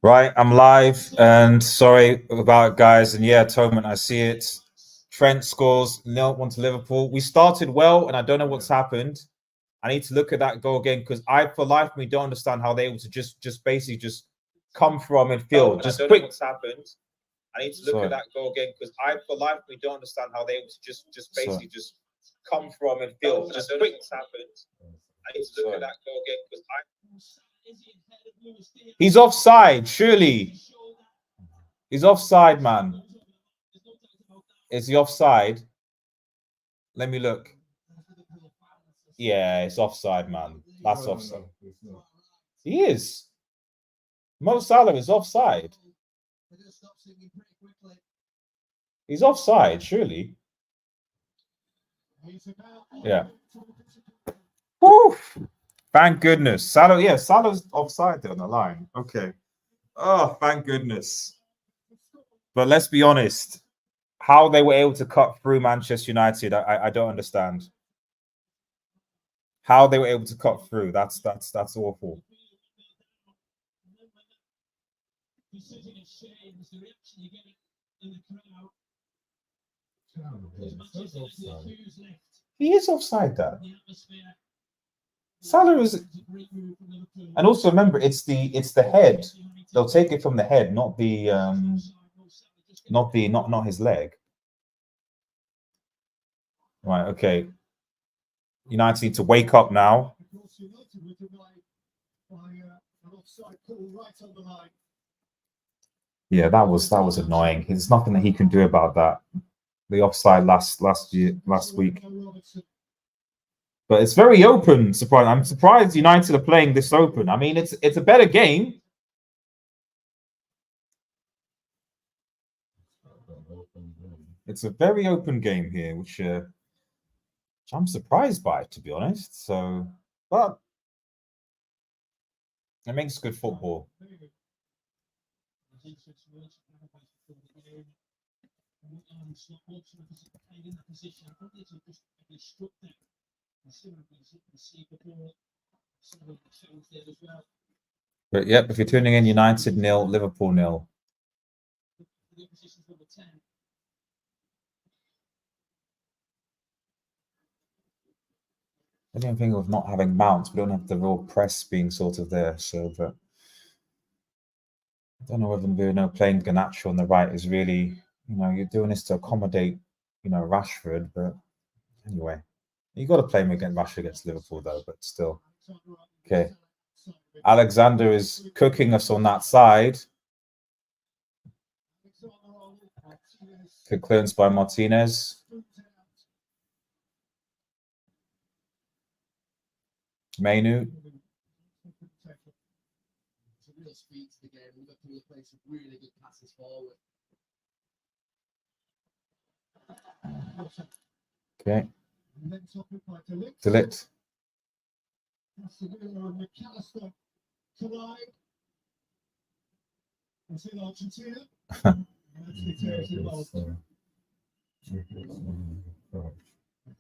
Right, I'm live, and sorry about it, guys. And yeah, Toman, I see it. Trent scores 0-1 to Liverpool. We started well, and I don't know what's happened. I need to look at that goal again because I, for life, me don't understand how they're able to just basically just come from midfield. Just quick. What's happened? I need to look at that goal again because I, for life, me don't understand how they're able to just basically just come from midfield. Just quick. What's happened? I need to look at that goal again because I. He's offside, surely. He's offside, man. Is he offside? Let me look. Yeah, it's offside, man. That's offside. He is. Mo Salah is offside. He's offside, surely. Yeah. Woo! Thank goodness. Salah, yeah, Salah's offside there on the line. Okay. Oh, thank goodness. But let's be honest. How they were able to cut through Manchester United, I don't understand. How they were able to cut through. That's awful. He is offside there. Salah is, and also remember, it's the head. They'll take it from the head, not his leg. Right. Okay. United need to wake up now. Yeah, that was annoying. There's nothing that he can do about that. The offside last week. But it's very open. I'm surprised United are playing this open. I mean, it's a better game. It's a very open game here, which I'm surprised by, to be honest. So, but it makes good football. But yep, if you're tuning in, United 0, Liverpool 0. I don't think of not having mounts. We don't have the real press being sort of there. So, but I don't know whether playing Garnacho on the right is really, you're doing this to accommodate, Rashford. But anyway, you got to play him against Rashford against Liverpool though. But still, okay. Alexander is cooking us on that side. Good clearance by Martinez. Mainu. Okay. Delete.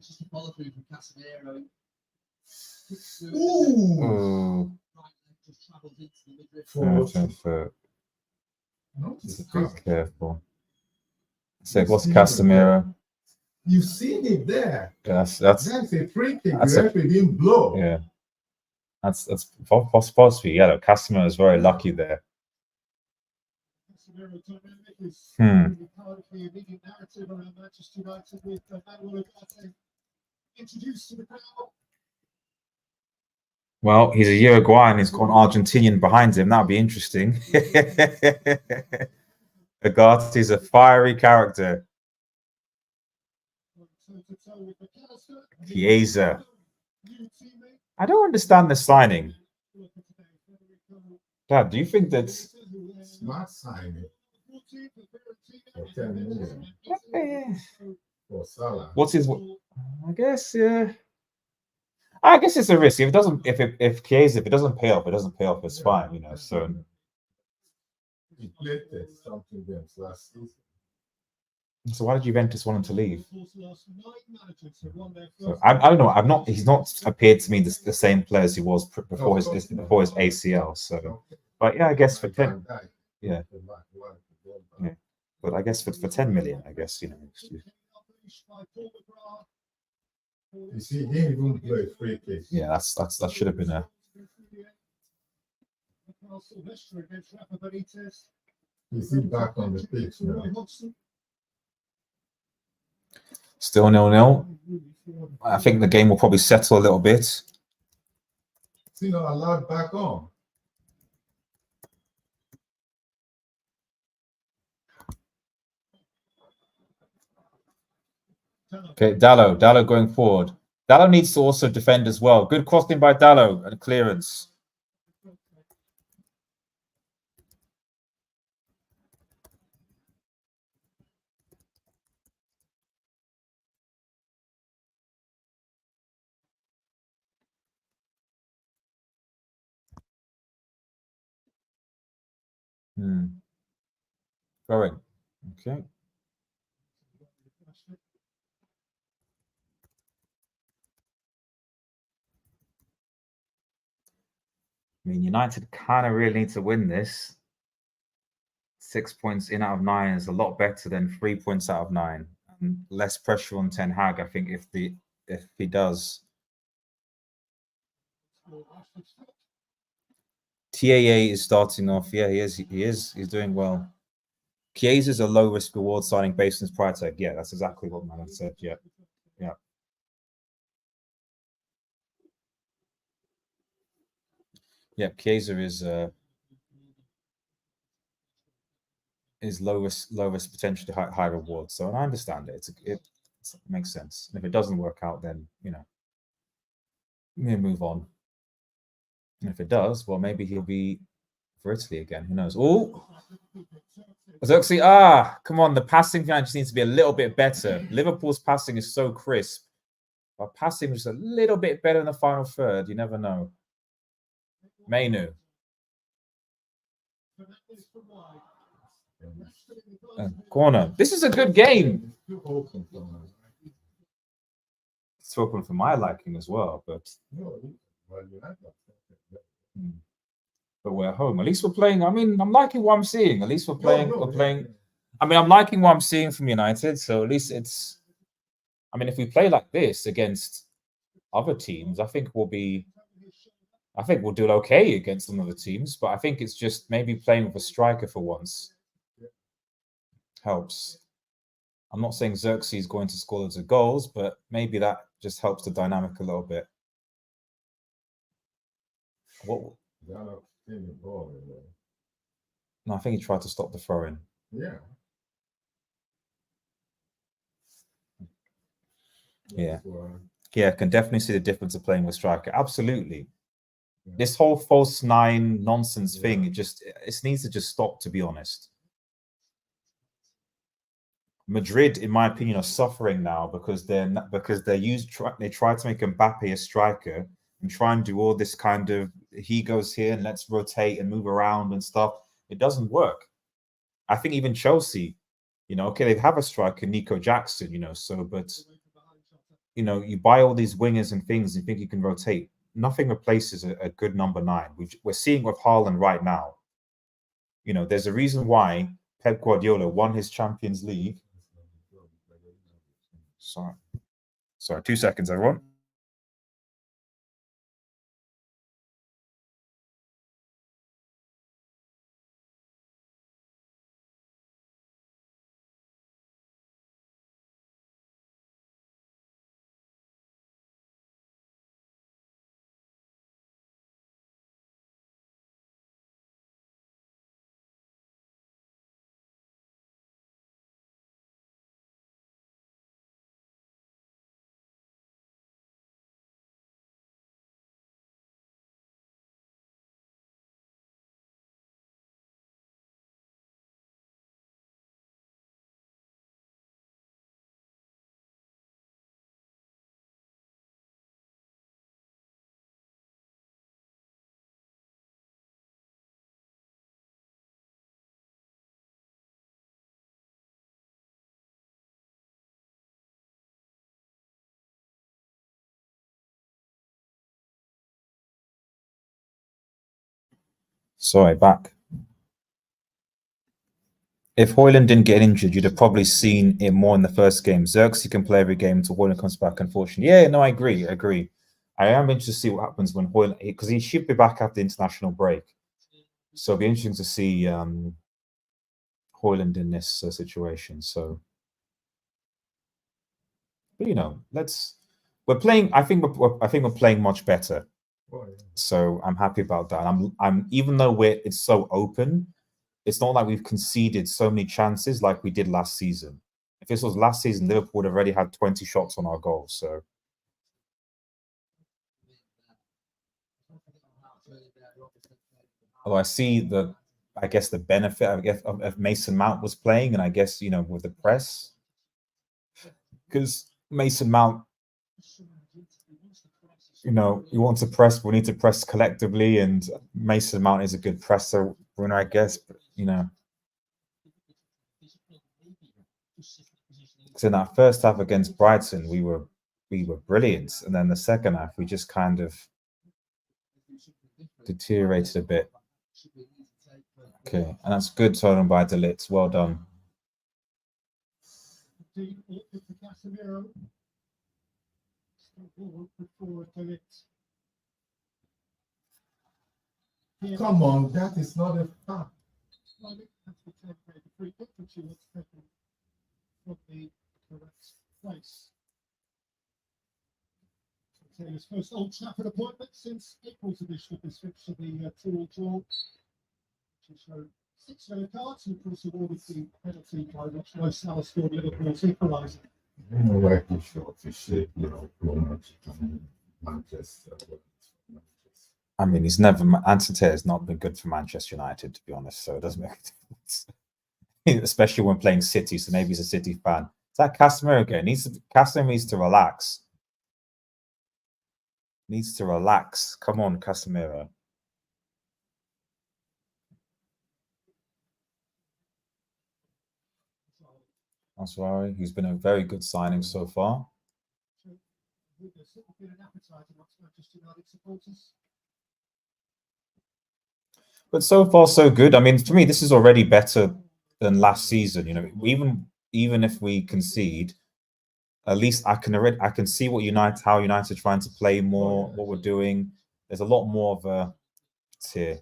Just a follow through from Casemiro. Ooh. Be careful. So what's Casemiro? You've seen it there. That's a free kick. You actually didn't blow. Yeah. That's supposed to be yellow. Casemiro is very lucky there. Well, he's a Uruguayan. He's got an Argentinian behind him. That would be interesting. Agarte's a fiery character. Chiesa. I don't understand the signing. Dad, do you think that's smart signing? For Salah. What's his? I guess, yeah. I guess it's a risk. If it doesn't, if Chiesa, if it doesn't pay off, it doesn't pay off. It's fine, So he played something games last season. So why did Juventus want him to leave? So I don't know. He's not appeared to me the same player as he was before his ACL. So, but yeah, I guess for 10, yeah. But I guess for 10 million, I guess You see, he didn't even play free kick. Yeah, that should have been a. Is he back on the pitch now? Still 0-0. I think the game will probably settle a little bit. Is he not allowed back on? Okay, Dallo going forward. Dallo needs to also defend as well. Good crossing by Dallo and clearance. Going. Okay. I mean, United kind of really need to win this. 6 points in out of 9 is a lot better than 3 points out of 9. And less pressure on Ten Hag, I think, if he does. TAA is starting off. Yeah, he is. He's doing well. Chiesa is a low risk reward signing based on his prior tag. Yeah, that's exactly what Malan said. Yeah. Yeah, Chiesa is low risk, potentially high reward. So I understand it. It makes sense. And if it doesn't work out, then we move on. And if it does, well, maybe he'll be for Italy again. Who knows? Oh, Xerxes, come on. The passing just needs to be a little bit better. Liverpool's passing is so crisp. Our passing was a little bit better in the final third. You never know. Mainu. Corner. This is a good game. It's open for my liking as well, but we're home. At least we're playing. I mean, I'm liking what I'm seeing. At least we're playing. I mean, I'm liking what I'm seeing from United. So at least it's. I mean, if we play like this against other teams, I think we'll do okay against some other teams. But I think it's just maybe playing with a striker for once helps. I'm not saying Xerxes is going to score loads of goals, but maybe that just helps the dynamic a little bit. What? No, I think he tried to stop the throw-in. Yeah. Yeah, can definitely see the difference of playing with striker. Absolutely. Yeah. This whole false 9 nonsense thing, it needs to just stop, to be honest. Madrid, in my opinion, are suffering now because they try to make Mbappe a striker and try and do all this kind of he goes here and let's rotate and move around and stuff. It doesn't work. I think even Chelsea, okay, they have a striker, Nico Jackson, but you buy all these wingers and things and think you can rotate. Nothing replaces a good number 9. We're seeing with Haaland right now. There's a reason why Pep Guardiola won his Champions League. Sorry, 2 seconds, everyone. Sorry, back. If Højlund didn't get injured, you'd have probably seen it more in the first game. Xerxes can play every game until Højlund comes back, unfortunately. Yeah, no, I agree. I am interested to see what happens when Højlund, because he should be back after the international break. So it'll be interesting to see Højlund in this situation. So, but you know, we're playing. I think we're playing much better. Oh, yeah. So I'm happy about that. I'm even though it's so open, it's not like we've conceded so many chances like we did last season. If this was last season, Liverpool would have already had 20 shots on our goal. So although I see the benefit of Mason Mount was playing, and I guess, you know, with the press, because Mason Mount, you know, you want to press, we need to press collectively, and Mason Mount is a good presser winner, I guess, but you know. So in our first half against Brighton, we were brilliant, and then the second half we just kind of deteriorated a bit. Okay, and that's good turn by De Ligt. Well done. Come on, that is not a fact. His first Old Trafford appointment since April's edition of this fixture, the 2-2 draw. Which showed 6 yellow cards, and of course awarded the penalty by which Mo Salah scored Liverpool's equaliser. You know, like he shot his shit, you know, Manchester. I mean, Anton Taylor has not been good for Manchester United, to be honest, so it doesn't make a difference. Especially when playing City, so maybe he's a City fan. Is that Casemiro again? Casemiro needs to relax. Needs to relax. Come on, Casemiro. Ansari, who's been a very good signing so far. But so far, so good. I mean, for me, this is already better than last season. You know, even if we concede, at least I can see how United are trying to play more, what we're doing. There's a lot more of a tier.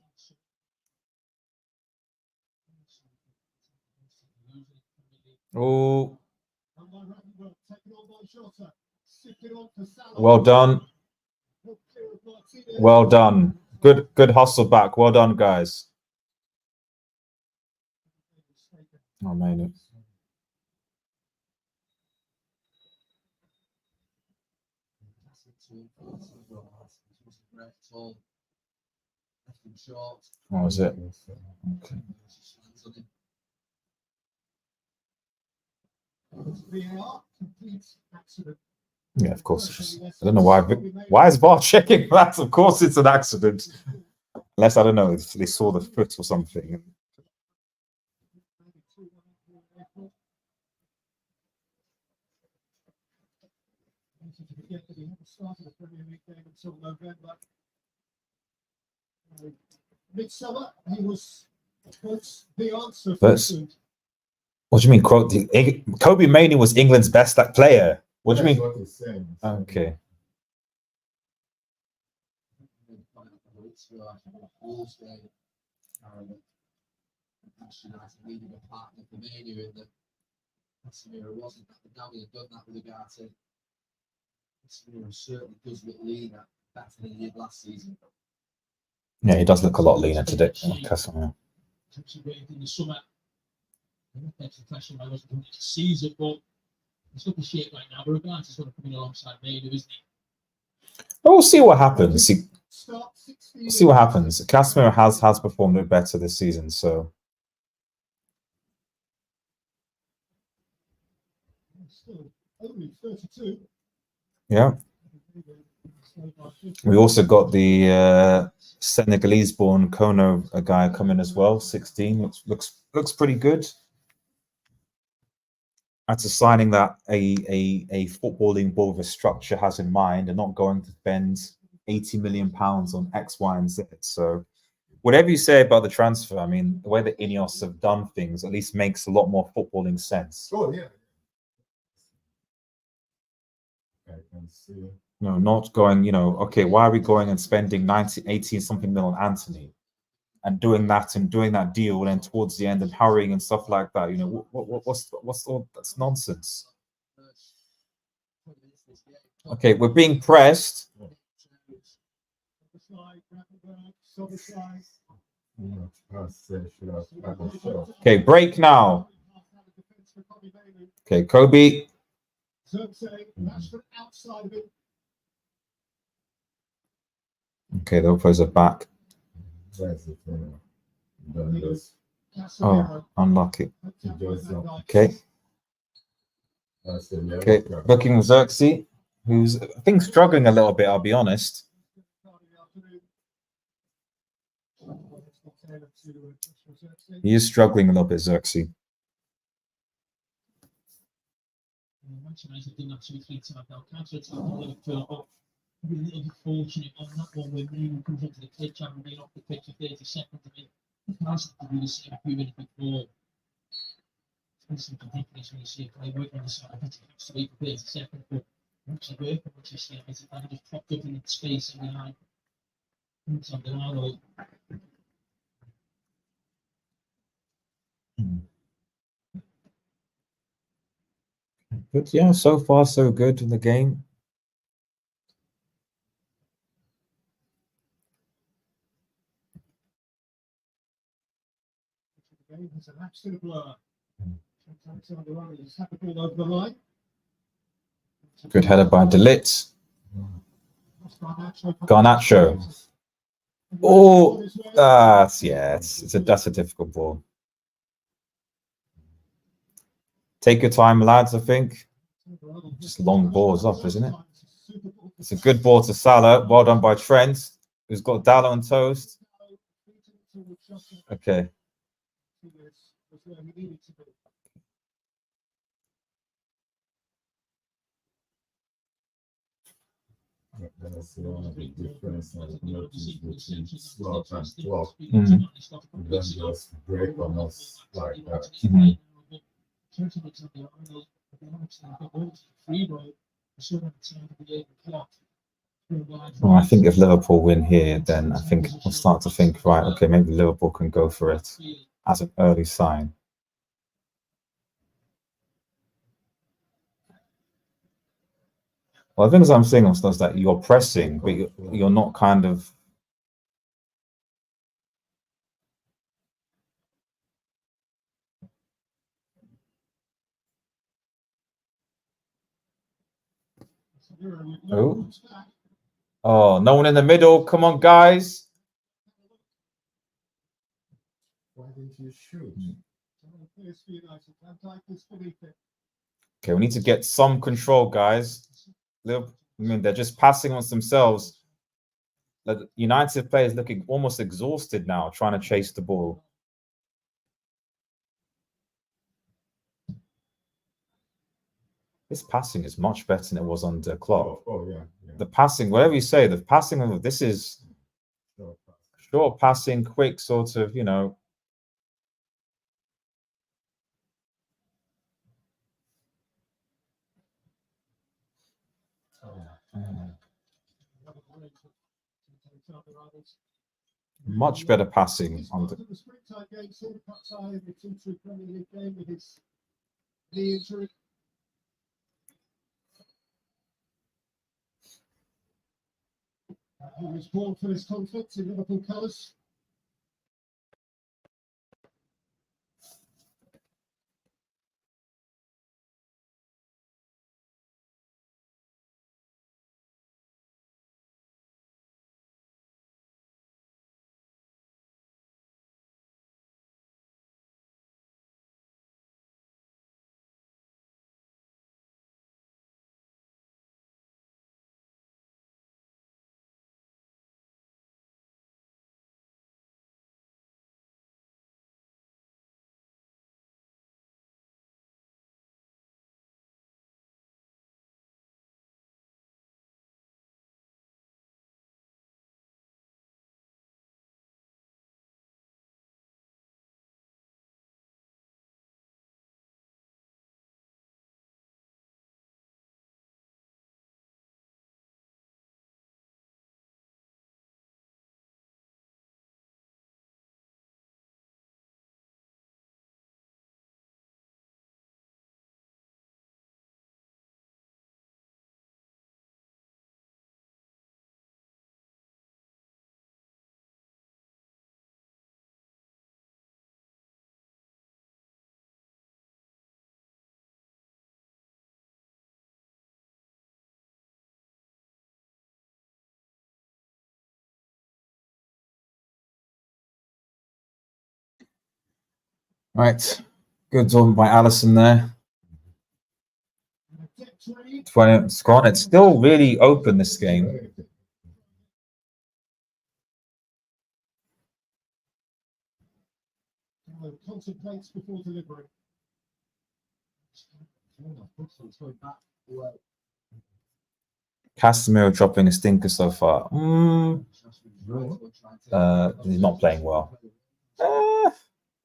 Oh, well done. Well done. Good hustle back. Well done, guys. Oh, man. What was it? Okay. Yeah, of course it is. I don't know why. Why is VAR checking that? Of course it's an accident. Unless, I don't know, if they saw the foot or something. Midsummer, he was the answer. What do you mean? Quote, Kobe Mainoo was England's best player. What do you mean? What he's saying. Okay. Yeah, he does look a lot leaner today. Season, but he's looking shit right now. But regardless, he's going to come in alongside Mainoo, isn't he? We'll see what happens. See what happens. Casemiro has performed a bit better this season, so. Yeah. We also got the Senegalese-born Kono, a guy coming as well, 16. Looks pretty good. That's a signing that a footballing ball with a structure has in mind, and not going to spend £80 million on X, Y, and Z. So whatever you say about the transfer, I mean, the way the Ineos have done things at least makes a lot more footballing sense. Oh, yeah. I can see. No, not going, you know, okay, why are we going and spending 19, 18 something mil on Anthony and doing that deal and towards the end and hurrying and stuff like that? You know, what's all that's nonsense. Okay, we're being pressed. Okay, break now. Okay, Kobe. Okay, they'll pose it back. Oh, unlucky. Okay. Okay, booking Xerxes, who's I think struggling a little bit, I'll be honest. He is struggling a little bit, Xerxes. Really unfortunate on that one when Moon comes into the pitch and being off the pitch for 30 seconds. I mean, the guys have to do the same a few minutes before. It's ridiculous when you see a play working on the side. I think it's absolutely for 30 seconds, but once you work, once you see it, it's kind of just popped up in space and behind. It's on the line. But yeah, so far so good in the game. It's an absolute blur. Over the line. Good header by Delit. Garnacho. Oh, that's a difficult ball. Take your time, lads, I think. Just long balls up, isn't it? It's a good ball to Salah. Well done by Trent, who's got Dalla on toast. Okay. That's one of the difference I've noticed between slot and flop. Then just break on us like that. Well, I think if Liverpool win here, then I think we'll start to think, right, okay, maybe Liverpool can go for it as an early sign. Well, the things I'm saying is that you're pressing, but you're not kind of. Oh, no one in the middle. Come on, guys. Why didn't you shoot? Okay, we need to get some control, guys. I mean, they're just passing on themselves. The United players looking almost exhausted now, trying to chase the ball. This passing is much better than it was under Klopp. Oh yeah. The passing, whatever you say, the passing of this is short passing, quick sort of, you know. Much better passing on the He was born for this conflict in Liverpool colours. Right. Good on by Allison there. 20 score. It's still really open, this game. Contemplates before delivery. Casemiro dropping a stinker so far. He's not playing well.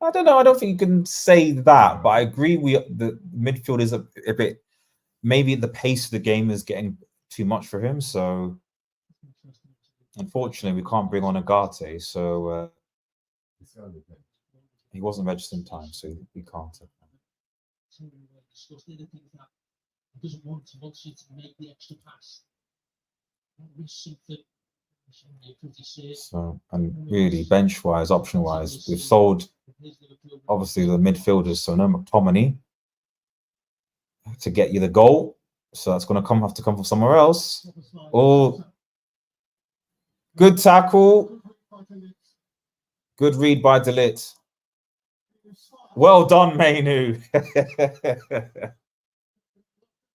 I don't know. I don't think you can say that, but I agree. The midfield is a bit. Maybe the pace of the game is getting too much for him. So, unfortunately, we can't bring on Agate. So he wasn't registered in time, so we can't. Doesn't want to make the extra pass. So, and really, bench-wise, option-wise, we've sold, obviously, the midfielders, so no McTominay to get you the goal. So that's going to have to come from somewhere else. Oh, good tackle. Good read by De Ligt. Well done, Mainu.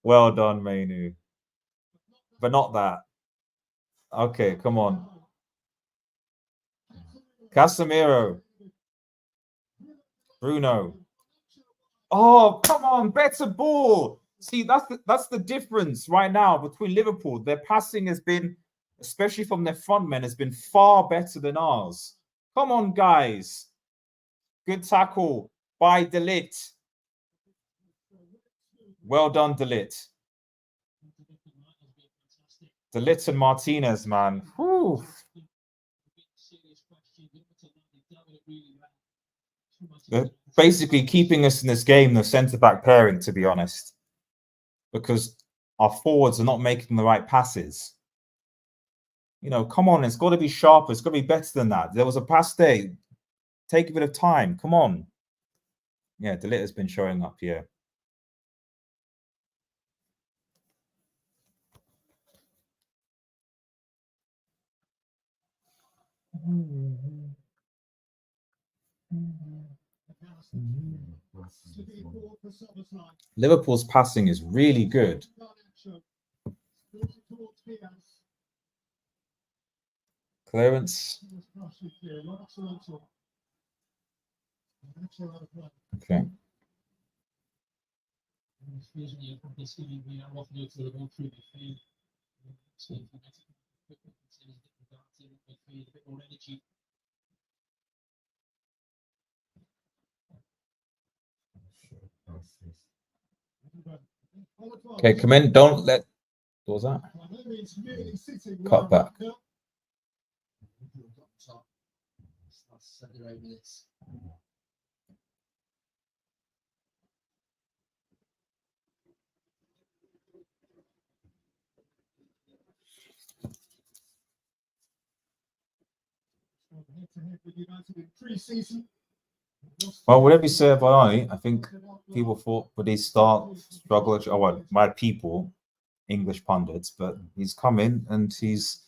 Well done, Mainu. But not that. Okay, come on. Casemiro. Bruno. Oh, come on, better ball. See, that's the difference right now between Liverpool. Their passing has been, especially from their front men, has been far better than ours. Come on, guys. Good tackle by De Ligt. Well done, De Ligt. De Ligt and Martinez, man. Whew. They're basically keeping us in this game, the centre-back pairing, to be honest, because our forwards are not making the right passes. You know, come on, it's got to be sharper. It's got to be better than that. There was a pass there. Take a bit of time. Come on. Yeah, De Ligt has been showing up here. Liverpool's passing is really good. Clearance. Okay. Okay, come in. Don't let. What was that? Cut back. Well, whatever you say about I think people thought, but he struggled. Oh, well, my people, English pundits, but he's come in and he's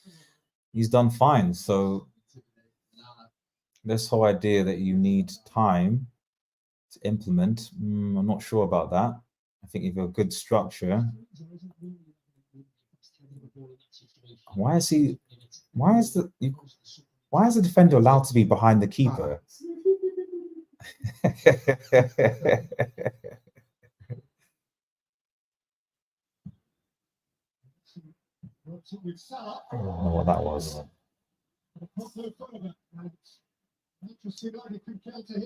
done fine. So this whole idea that you need time to implement, I'm not sure about that. I think you've got a good structure. Why is the defender allowed to be behind the keeper? I don't know what that was.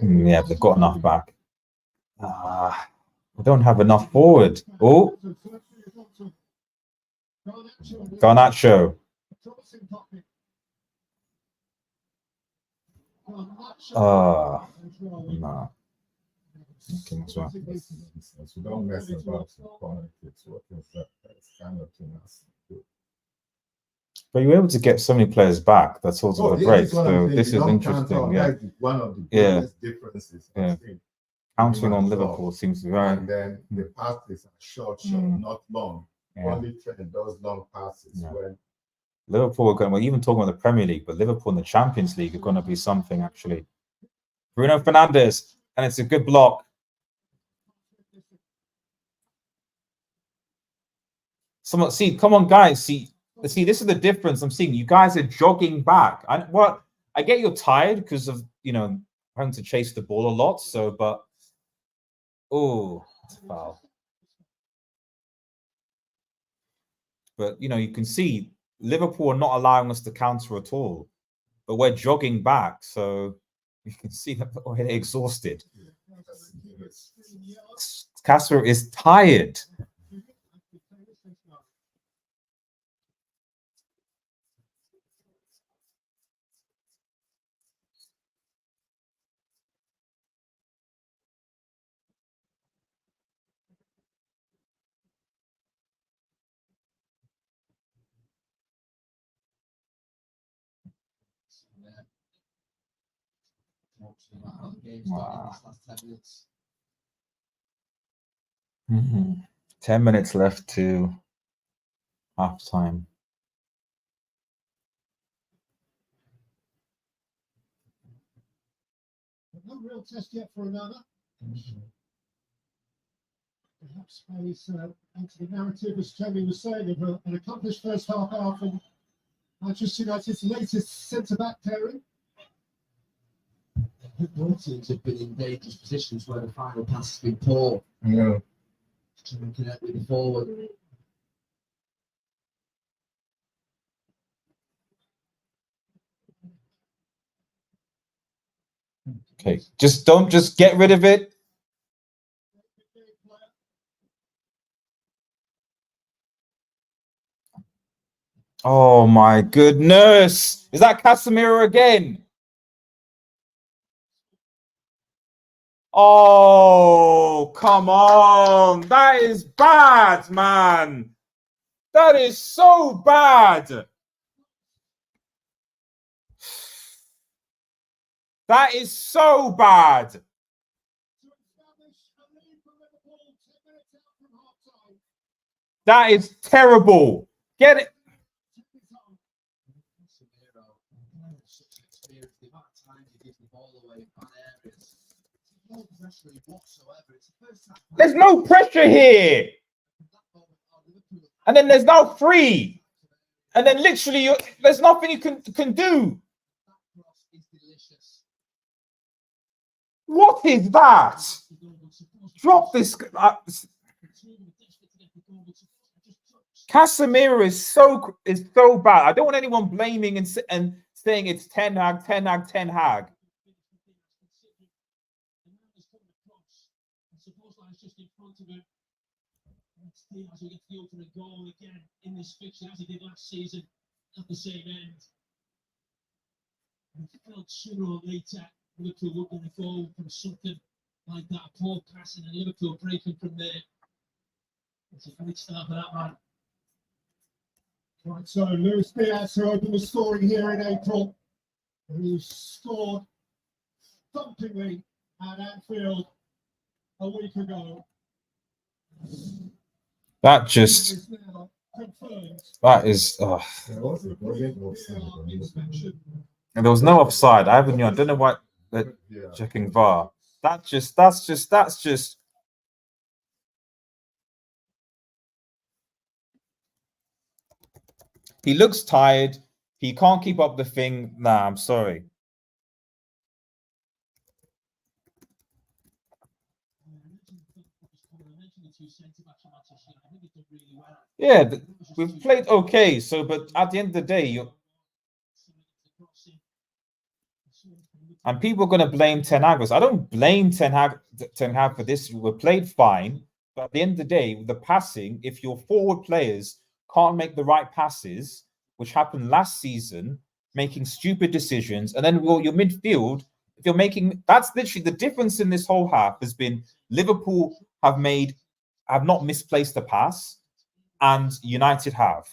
Yeah, they've got enough back. We don't have enough forward. Oh, Garnacho. No. Okay, that's right. So don't mess about with politics. What is that? That's kind of too nasty. But you were able to get so many players back. That's also the break. So this is interesting. Yeah. One of the biggest differences. Yeah. Counting on Liverpool seems very. And then the passes are short, not long. Yeah. Only Trent does long passes. Yeah. When Liverpool are going. Well, even talking about the Premier League, but Liverpool in the Champions League are going to be something actually. Bruno Fernandes. And it's a good block. Someone see, come on, guys. See, this is the difference I'm seeing. You guys are jogging back. I get you're tired because of having to chase the ball a lot. So, but it's a foul. But you can see Liverpool are not allowing us to counter at all. But we're jogging back, so you can see that we're exhausted. Casper is tired. Wow. 10 minutes left to half time. No real test yet for another. Perhaps plays into the narrative, as Jamie was saying, of an accomplished first half out from Manchester United's latest centre-back pairing. Both teams have been in dangerous positions where the final pass has been poor. Yeah. Trying to connect with the forward. Okay, don't get rid of it. Oh my goodness. Is that Casemiro again? Oh, come on. That is bad, man. That is so bad. That is so bad. That is terrible. Get it. There's no pressure here. And then there's now free. And then literally, there's nothing you can do. What is that? Drop this. Casemiro is so bad. I don't want anyone blaming and saying it's Ten Hag. Just in front of him. Let's see as he gets the ultimate goal again in this fixture, as he did last season at the same end. And felt sooner or later Liverpool were going to go from something like that, a poor pass, and Liverpool breaking from there. It's a great start for that man. Right, so Luis Diaz, who opened the scoring here in April, who scored thumpingly at Anfield a week ago. That is and there was no offside. I don't know what checking VAR. That's just he looks tired. He can't keep up the thing. Nah, I'm sorry. Yeah, we've played okay. So, but at the end of the day, and people are going to blame Ten Hag. I don't blame Ten Hag for this. We played fine, but at the end of the day, the passing, if your forward players can't make the right passes, which happened last season, making stupid decisions, and then your midfield, if you're making, that's literally the difference in this whole half has been Liverpool have not misplaced the pass, and United have.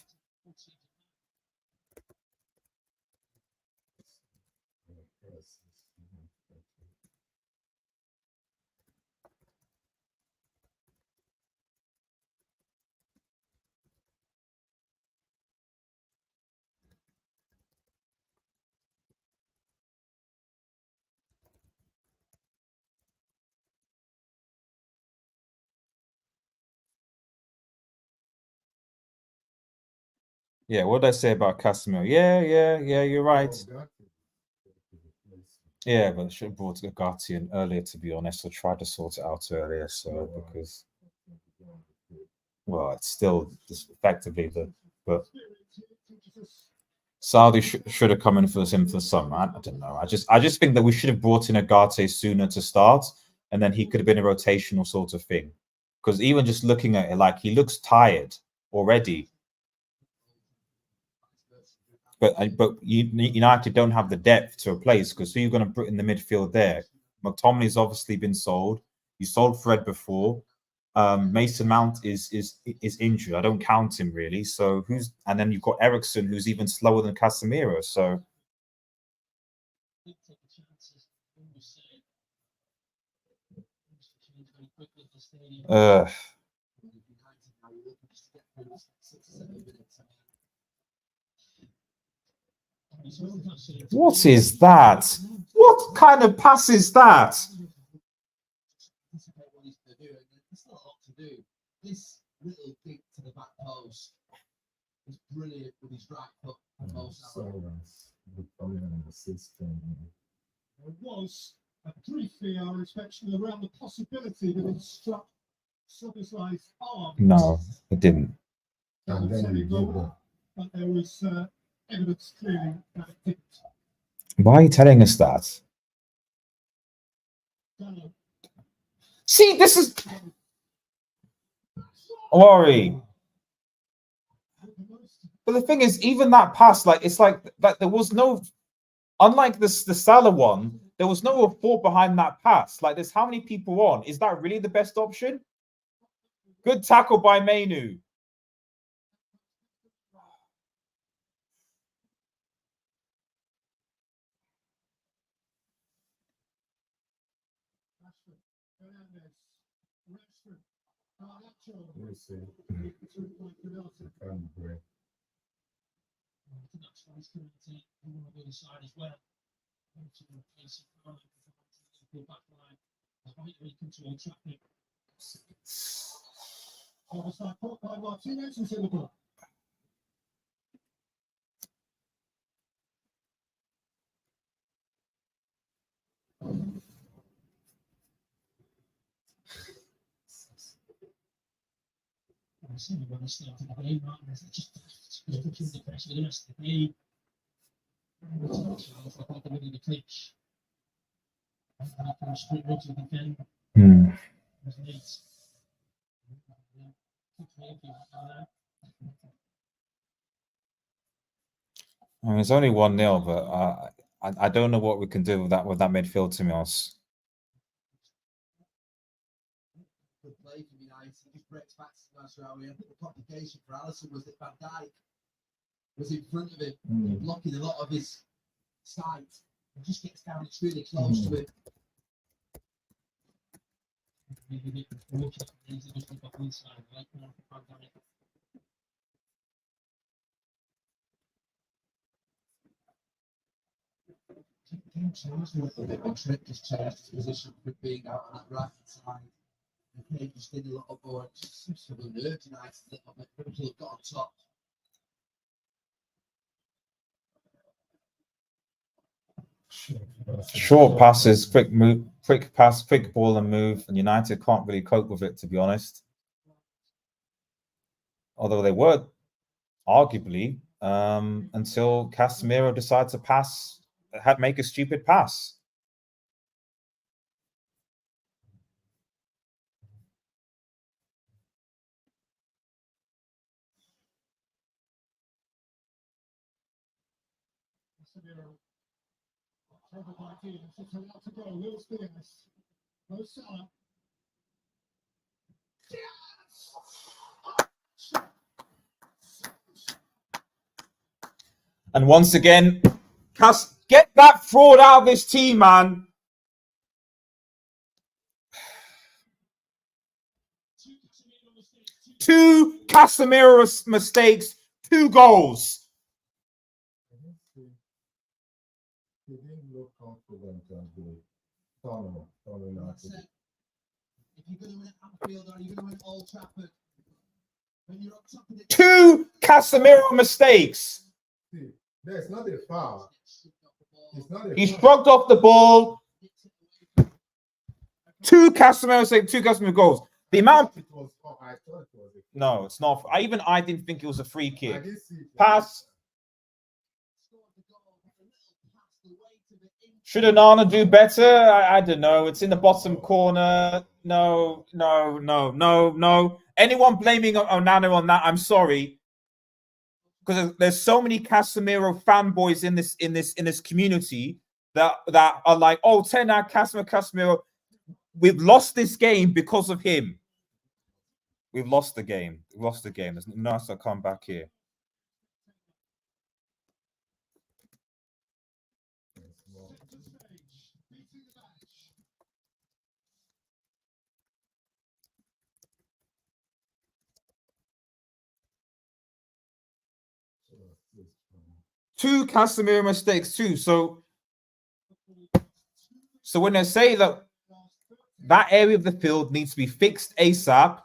Yeah, what did I say about Casemiro? Yeah, you're right. Yeah, but I should have brought Ugarte in earlier, to be honest, or tried to sort it out earlier. So, because, well, it's still just effectively but Saudi should have come in for him for some. I don't know. I just think that we should have brought in Ugarte sooner to start, and then he could have been a rotational sort of thing. Because even just looking at it, like, he looks tired already. But United don't have the depth to replace, because who are you going to put in the midfield there? McTominay's obviously been sold. You sold Fred before. Mason Mount is injured. I don't count him really. So and then you've got Ericsson, who's even slower than Casemiro. So what is that? What kind of pass is that? This little kick to the back post is brilliant with his right foot. There was a brief VR inspection around the possibility that it struck Soboslai's arm. No, it didn't. And then you give the But there was evidence clearly that it didn't. Why are you telling us that? See, this is worry. But the thing is, even that pass, like, it's like that there was no, unlike the Salah one, there was no thought behind that pass. Like, there's how many people on? Is that really the best option? Good tackle by Mainu. I mean, it's only 1-0, but I don't know what we can do with that midfield, to be honest. Good play from United. He just breaks back to Masraoui. I think the complication for Alisson was that Van Dijk was in front of him, blocking a lot of his sight. He just gets down extremely close to him. Trent just changed his position from being out on that right side. And Kane just did a lot of more. It just seems to have unnerved United a little bit. Liverpool have got on top. Short passes, quick move, quick pass, quick ball and move, and United can't really cope with it, to be honest. Although they were, arguably, until Casemiro decided to make a stupid pass. And once again, get that fraud out of this team, man. Two Casemiro mistakes, 2 goals. He didn't look confident and the tunnel United. If you're going to win at Anfield or you're going to win Old Trafford, 2 Casemiro mistakes. That's not a foul. It's not a He foul. shrugged off the ball. 2 Casemiro mistakes, 2 Casemiro goals. The amount. It was, I thought it was a No, it's not. I didn't think it was a free I kick. didn't see it. Pass. Should Onana do better? I don't know. It's in the bottom corner. No. Anyone blaming Onana on that? I'm sorry, because there's so many Casemiro fanboys in this community that are like, oh, 10 out Casemiro. We've lost this game because of him. We've lost the game. We've lost the game. There's no one to come back here. Two Casemiro mistakes too. So when they say that area of the field needs to be fixed ASAP,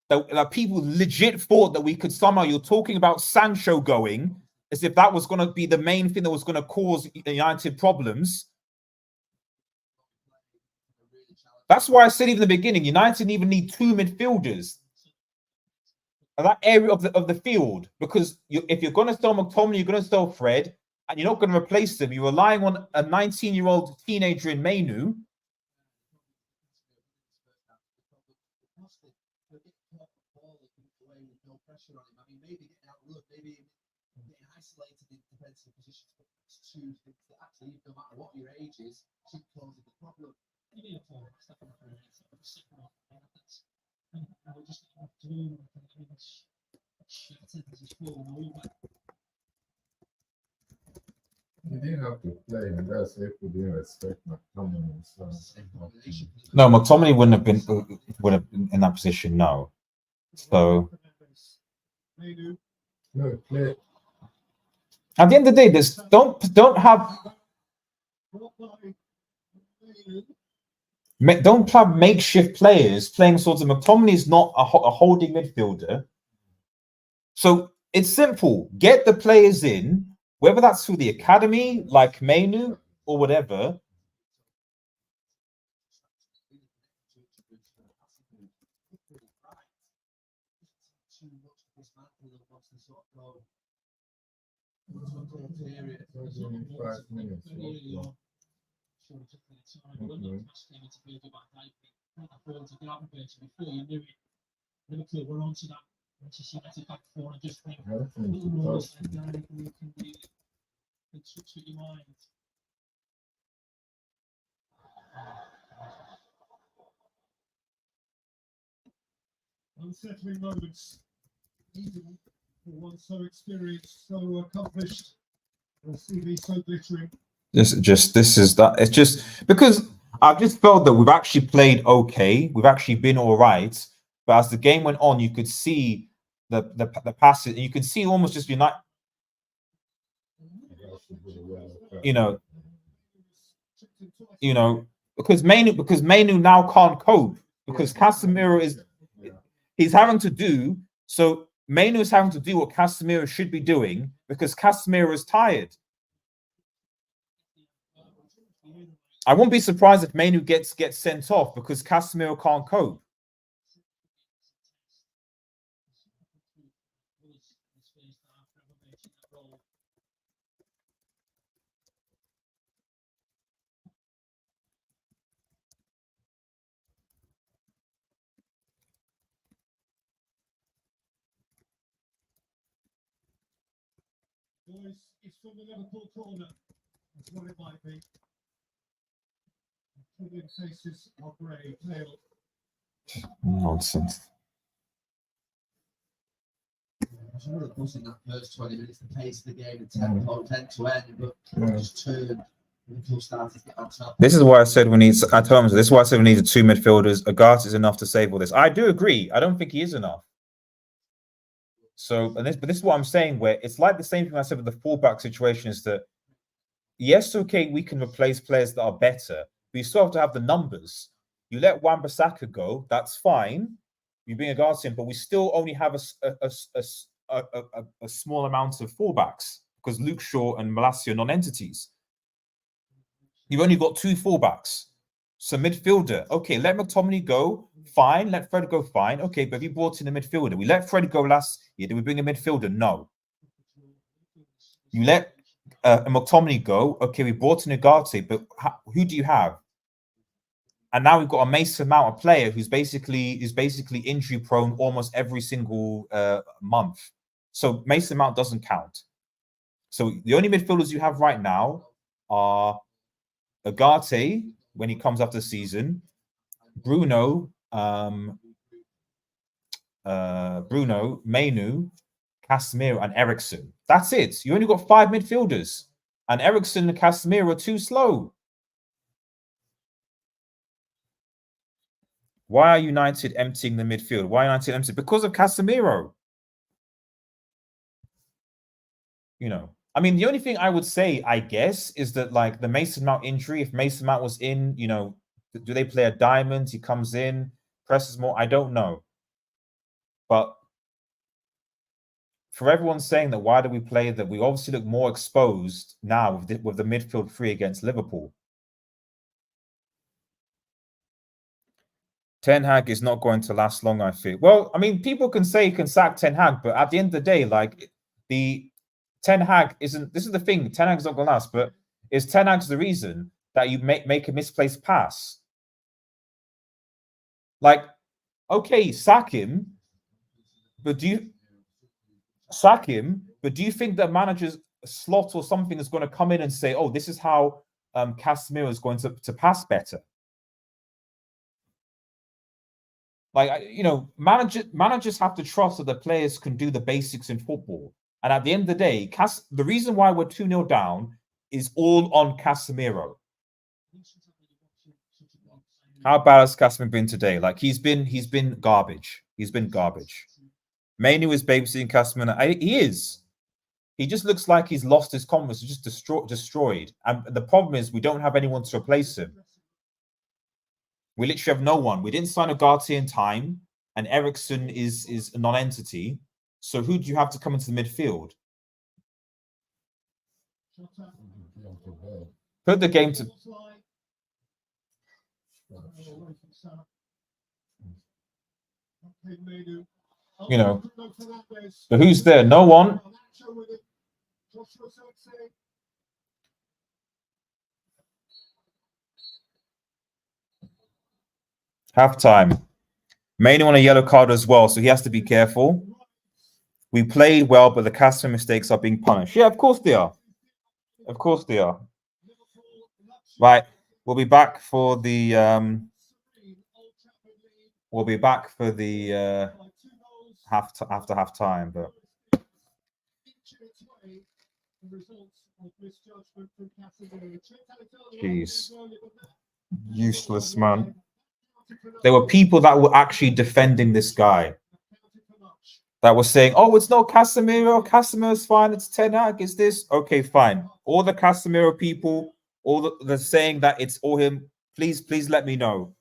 that people legit thought that we could somehow, you're talking about Sancho going as if that was going to be the main thing that was going to cause United problems. That's why I said even in the beginning, United even need 2 midfielders. That area of the field, because if you're going to sell McTominay, you're going to sell Fred, and you're not going to replace them. You're relying on a 19-year-old teenager in Mainu. No matter what your age is, keep causing the problem. You didn't have to play, and that's if we didn't respect McTominay. So. No, McTominay wouldn't have been in that position. No. So No, play. At the end of the day, this don't have makeshift players playing sorts of. McTominay is not a holding midfielder. So it's simple. Get the players in, whether that's through the academy, like Mainu, or whatever. Liverpool were on to that. Manchester United back 4 and just think, Touch with your mind. Unsettling moments, even for one so experienced, so accomplished, a CV so glittering. This is that. It's just because I've just felt that we've actually played okay. We've actually been all right. But as the game went on, you could see the passes. You can see almost just United. You know, because Mainu now can't cope because Casemiro he's having to do so. Mainu is having to do what Casemiro should be doing because Casemiro is tired. I won't be surprised if Mainu gets sent off because Casemiro can't cope. Boys, it's from the Liverpool corner. That's what it might be. The faces are grey, pale. Nonsense. Of course, in that first 20 minutes, the pace of the game and tempo, end to end, but just turned. This is why I said we need. I told him this is why I said we needed 2 midfielders. Agathe is enough to save all this. I do agree. I don't think he is enough. So, but this is what I'm saying. Where it's like the same thing I said with the fullback situation is that yes, okay, we can replace players that are better, but you still have to have the numbers. You let Wan-Bissaka go, that's fine. You bring a Ugarte in, but we still only have a small amount of fullbacks because Luke Shaw and Malacia are non-entities. You've only got 2 fullbacks. So midfielder, okay, let McTominay go, fine. Let Fred go, fine. Okay, but if you brought in a midfielder, we let Fred go last year. Did we bring a midfielder? No. You let McTominay go. Okay, we brought in Ugarte, but who do you have? And now we've got a Mason Mount, a player who's basically injury prone almost every single month. So Mason Mount doesn't count. So the only midfielders you have right now are Ugarte when he comes after the season, Bruno, Mainu, Casemiro, and Eriksen. That's it. You only got 5 midfielders, and Eriksen and Casemiro are too slow. Why are United emptying the midfield? Why are United emptying? Because of Casemiro. You know, I mean, the only thing I would say, I guess, is that like the Mason Mount injury, if Mason Mount was in, you know, do they play a diamond? He comes in, presses more. I don't know. But for everyone saying that, why do we play that? We obviously look more exposed now with the midfield 3 against Liverpool. Ten Hag is not going to last long, I feel. Well, I mean, people can say you can sack Ten Hag, but at the end of the day, like the Ten Hag isn't. This is the thing. Ten Hag's not going to last, but is Ten Hag's the reason that you make a misplaced pass? Like, okay, sack him, but do you think that manager's slot or something is going to come in and say, "Oh, this is how Casemiro is going to pass better"? Like, you know, managers have to trust that the players can do the basics in football. And at the end of the day, the reason why we're 2-0 down is all on Casemiro. How bad has Casemiro been today? Like, he's been garbage. He's been garbage. Mainu is babysitting Casemiro. He is. He just looks like he's lost his confidence. He's just destroyed. And the problem is we don't have anyone to replace him. We literally have no one. We didn't sign Ugarte in time, and Eriksen is a non-entity. So who do you have to come into the midfield? Put the game to... You know, but who's there? No one. Half-time. Mainly on a yellow card as well, so he has to be careful. We played well, but the Casemiro mistakes are being punished. Yeah, of course they are. Of course they are. Right, we'll be back for the after half-time, but jeez, useless, man. There were people that were actually defending this guy, that were saying, "Oh, it's not Casemiro. Casemiro's fine. It's Ten Hag. It's this." Okay, fine. All the Casemiro people, they're saying that it's all him. Please let me know.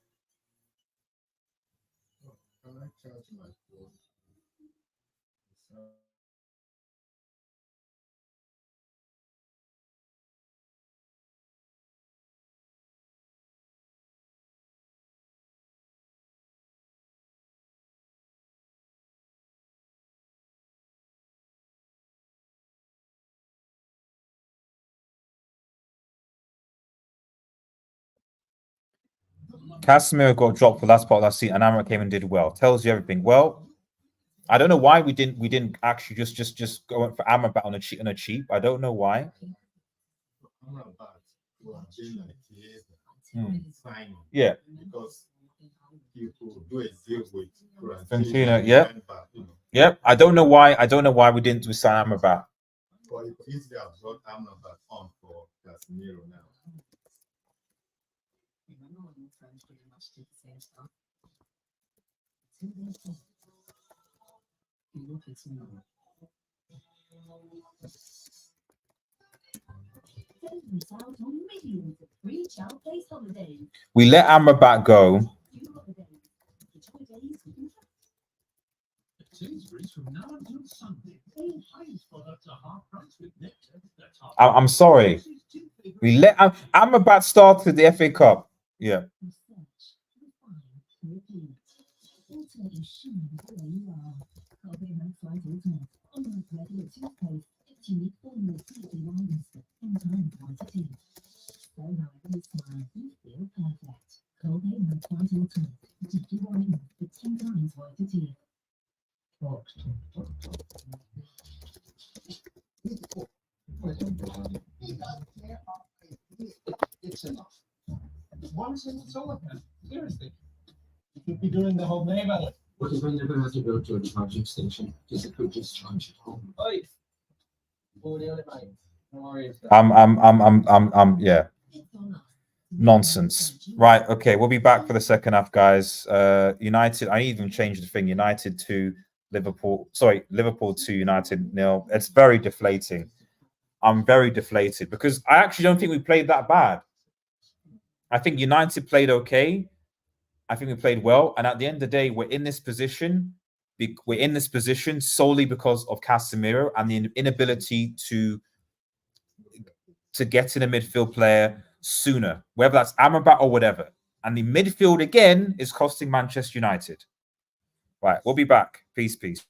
Casemiro got dropped for the last part of that season, and Amra came and did well. Tells you everything. Well, I don't know why we didn't actually just go for Amrabat on a cheap. I don't know why. Yeah. Because people do a deal with Fiorentina, yeah. Yep. I don't know why we didn't sign Amrabat. But it's easy to brought Amrabat on for Casemiro now. We let Amrabat go. I'm sorry. I'm about to start with the FA Cup. Yeah. It's enough. One single solo. Seriously. You could be doing the whole name of it. What if I never had to go to a charging station? Because I could just charge at home. Oi. No worries. Yeah. Nonsense. Right. Okay. We'll be back for the second half, guys. United. I even changed the thing. United to Liverpool. Sorry, Liverpool to United 0. It's very deflating. I'm very deflated because I actually don't think we played that bad. I think United played okay. I think we played well. And at the end of the day, we're in this position. We're in this position solely because of Casemiro and the inability to get in a midfield player sooner, whether that's Amrabat or whatever. And the midfield, again, is costing Manchester United. Right, we'll be back. Peace, peace.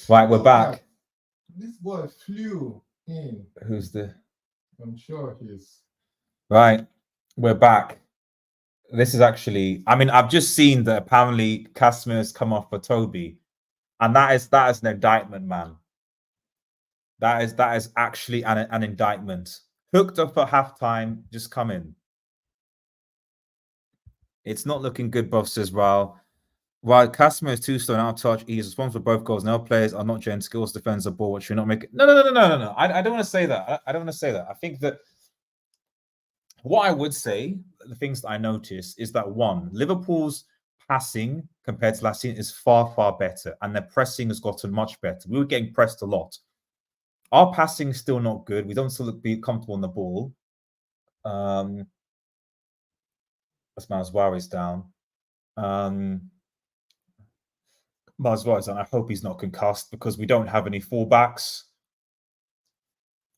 Right, we're back. This boy flew in. Who's the... I'm sure he's... Right, we're back. This is actually... I mean, I've just seen that apparently Casimir's come off for Toby. And that is an indictment, man. That is actually an indictment. Hooked up for halftime, just come in. It's not looking good, Buff says, While Casimir is too slow and out of touch, he's responsible for both goals. No players are not genuine skills, defends the ball, which you're not making. No. I don't want to say that. I don't want to say that. I think that what I would say, the things that I notice is that one, Liverpool's passing compared to last season is far, far better, and their pressing has gotten much better. We were getting pressed a lot. Our passing is still not good. We don't still be comfortable on the ball. That's Mazwari's down. Mazwari's down. I hope he's not concussed because we don't have any fullbacks.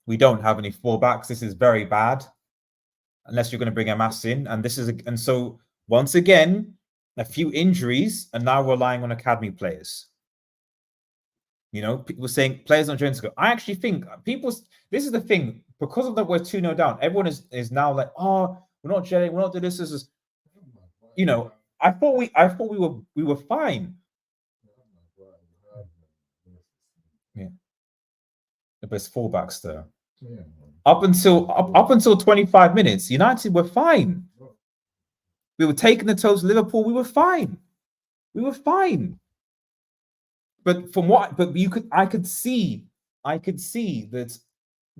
This is very bad. Unless you're going to bring Amas in. And so once again, a few injuries, and now we're relying on academy players. You know, people were saying players not going to go. I actually think this is the thing, because of that we're 2-0 down, everyone is now like, oh, we're not gelling, we're not doing this. This is, you know, I thought we were fine. Yeah. The best fullbacks there. Yeah. Up until 25 minutes, United were fine. We were taking the toes of Liverpool, we were fine. But I could see that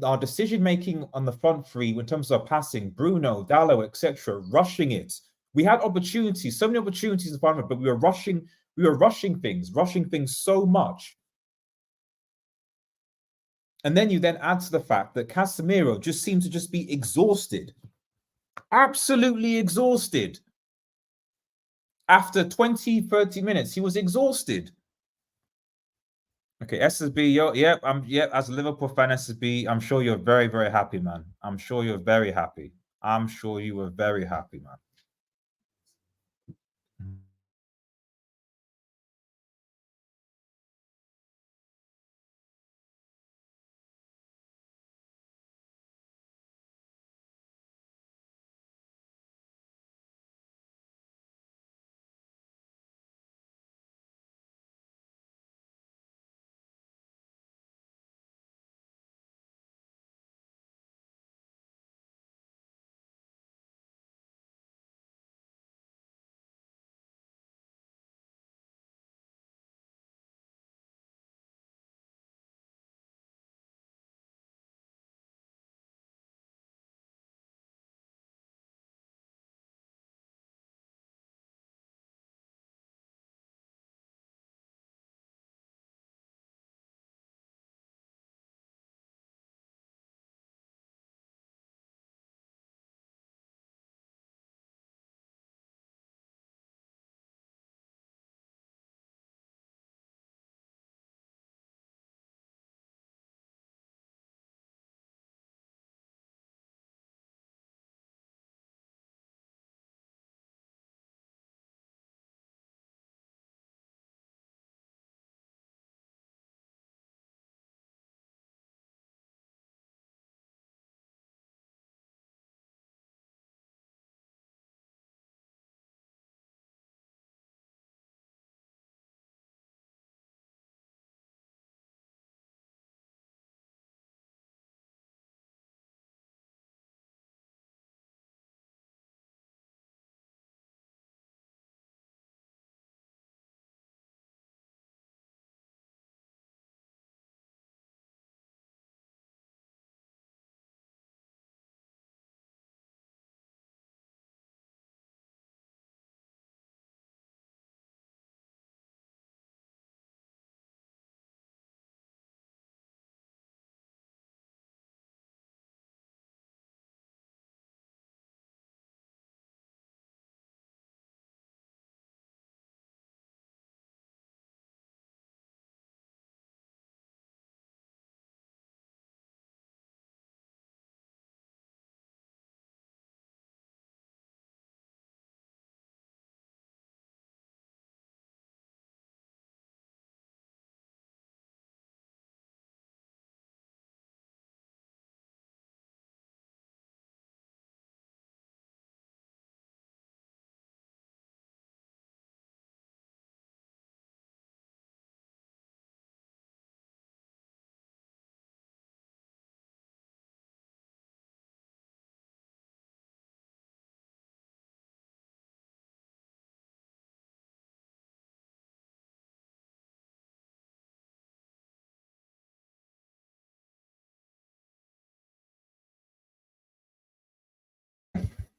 our decision making on the front three in terms of passing, Bruno, Dallo, etc., rushing it. We had opportunities, so many opportunities in front of it, but we were rushing things so much. And then you then add to the fact that Casemiro just seemed to just be exhausted. Absolutely exhausted. After 20, 30 minutes, he was exhausted. Okay, SSB, as a Liverpool fan, SSB, I'm sure you're very, very happy, man. I'm sure you were very happy, man.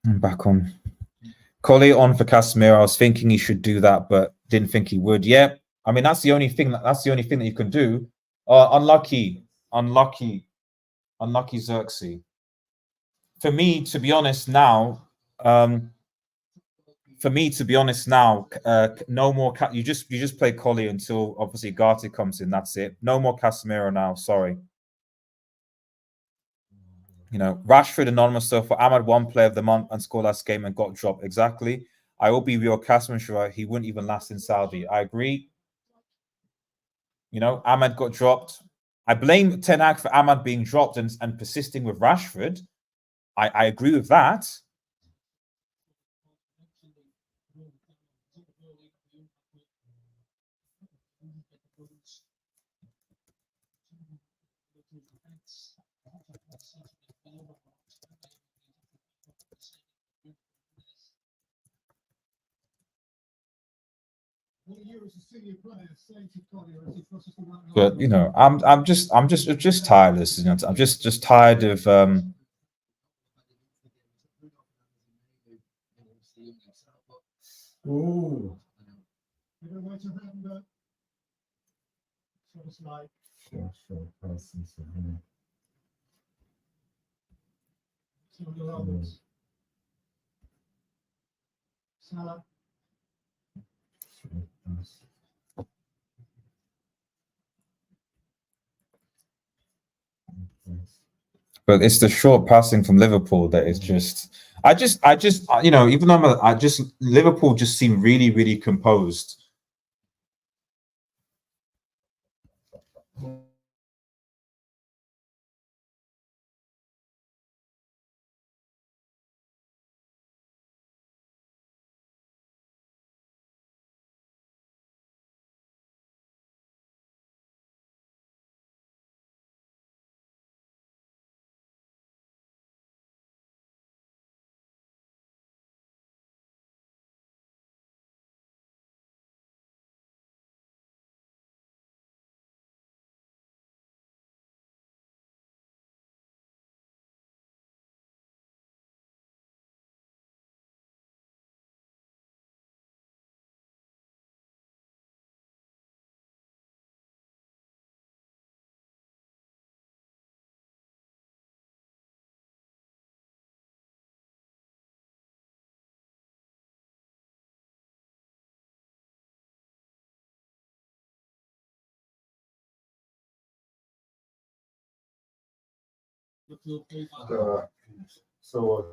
I'm back on. Collie on for Casemiro. I was thinking he should do that, but didn't think he would. Yeah, I mean that's the only thing that you can do. Unlucky, Xerxes. For me, to be honest, now, no more. You just play Collie until obviously Gatti comes in. That's it. No more Casemiro now. Sorry. You know, Rashford anonymous stuff for Ahmad won player of the month and scored last game and got dropped. Exactly. I will be real. Casemiro, he wouldn't even last in Saudi. I agree. You know, Ahmad got dropped. I blame Ten Hag for Ahmad being dropped and persisting with Rashford. I agree with that. But you know, I'm just tired of this. You know, I'm just tired of Ooh. You know, wait around, sort of like Sure, passing, so, yeah. some of the others. Salah. Sure, pass. but it's the short passing from Liverpool that is just. I just, you know, even though Liverpool just seem really, really composed. So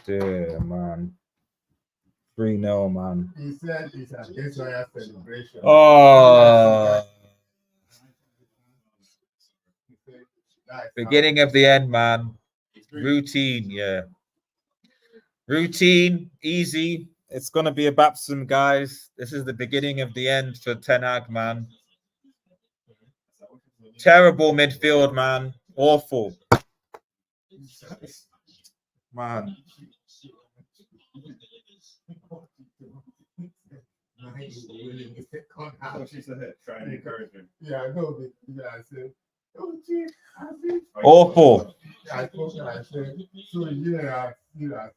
Yeah, man. 3-0, man. he said it's an Israel celebration. Oh, beginning of the end, man. Routine, yeah. Routine, easy. It's gonna be a baptism, guys. This is the beginning of the end for Ten Hag, man. Terrible midfield, man. Awful. Man. Trying to encourage him. Yeah, I know. Yeah, I said, oh, gee, I said, Awful. I spoke and I said, so I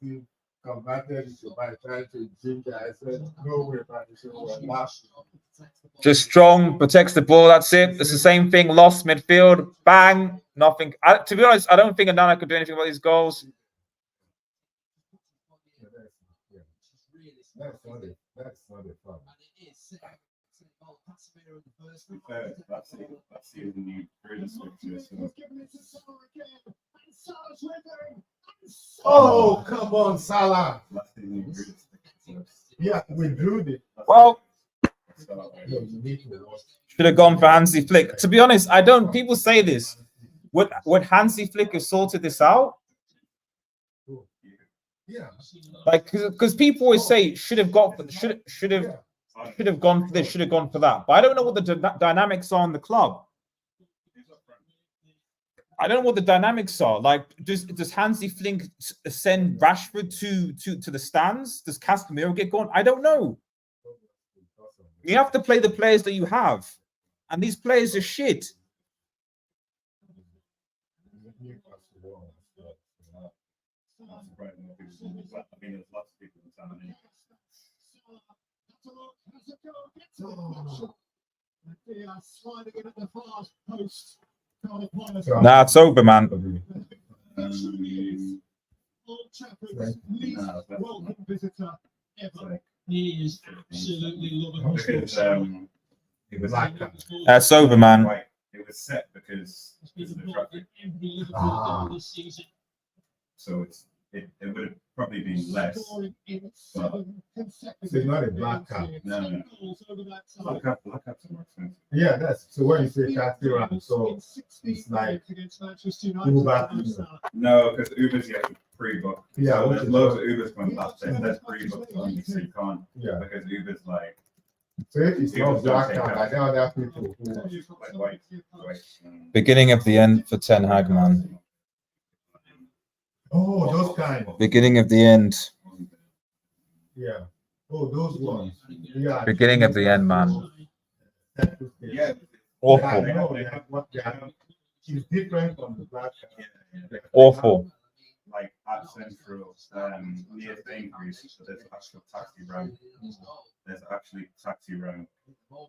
feel converted by trying to ginger. I said, no way, but I said, well, last. Just strong, protects the ball. That's it. It's the same thing. Lost midfield. Bang. Nothing. To be honest, I don't think Anana could do anything about these goals. That's not it. That's not a problem. That's the new greatest picture. Oh, come on, Salah. That's the new greatest picture. Yeah, we drew it. Well, should have gone for Hansi Flick. To be honest, I don't. People say this. Would Hansi Flick have sorted this out? Yeah. Like, because people always say should have gone for should have gone for this, should have gone for that. But I don't know what the dynamics are in the club. I don't know what the dynamics are. Like, does Hansi Flick send Rashford to the stands? Does Casemiro get gone? I don't know. You have to play the players that you have, and these players are shit. Nah, it's over, man. Welcome visitor ever. He is absolutely loving Because it was like It's over, man. right. It was set because of the traffic. this season. So it would have probably been less. So it's not a black card. No. Black caps are more expensive. Yeah, that's so when you say taxi round, so it's like Uber. No, because Uber's you have to pre-book. Yeah, so there's loads of Ubers going past there. There's pre-booked only, so you can't. Yeah, because Uber's like. So if it's not black card, I know there are people who like white. Beginning of the end for Ten Hag, man. Oh, those kind. Beginning of the end. Yeah. Oh, those ones. Yeah. Beginning of the end, man. Yeah. Awful. She's different from the black. Awful. Like at Central, near Sainsbury's, there's actual taxi rank. There's actually taxi rank.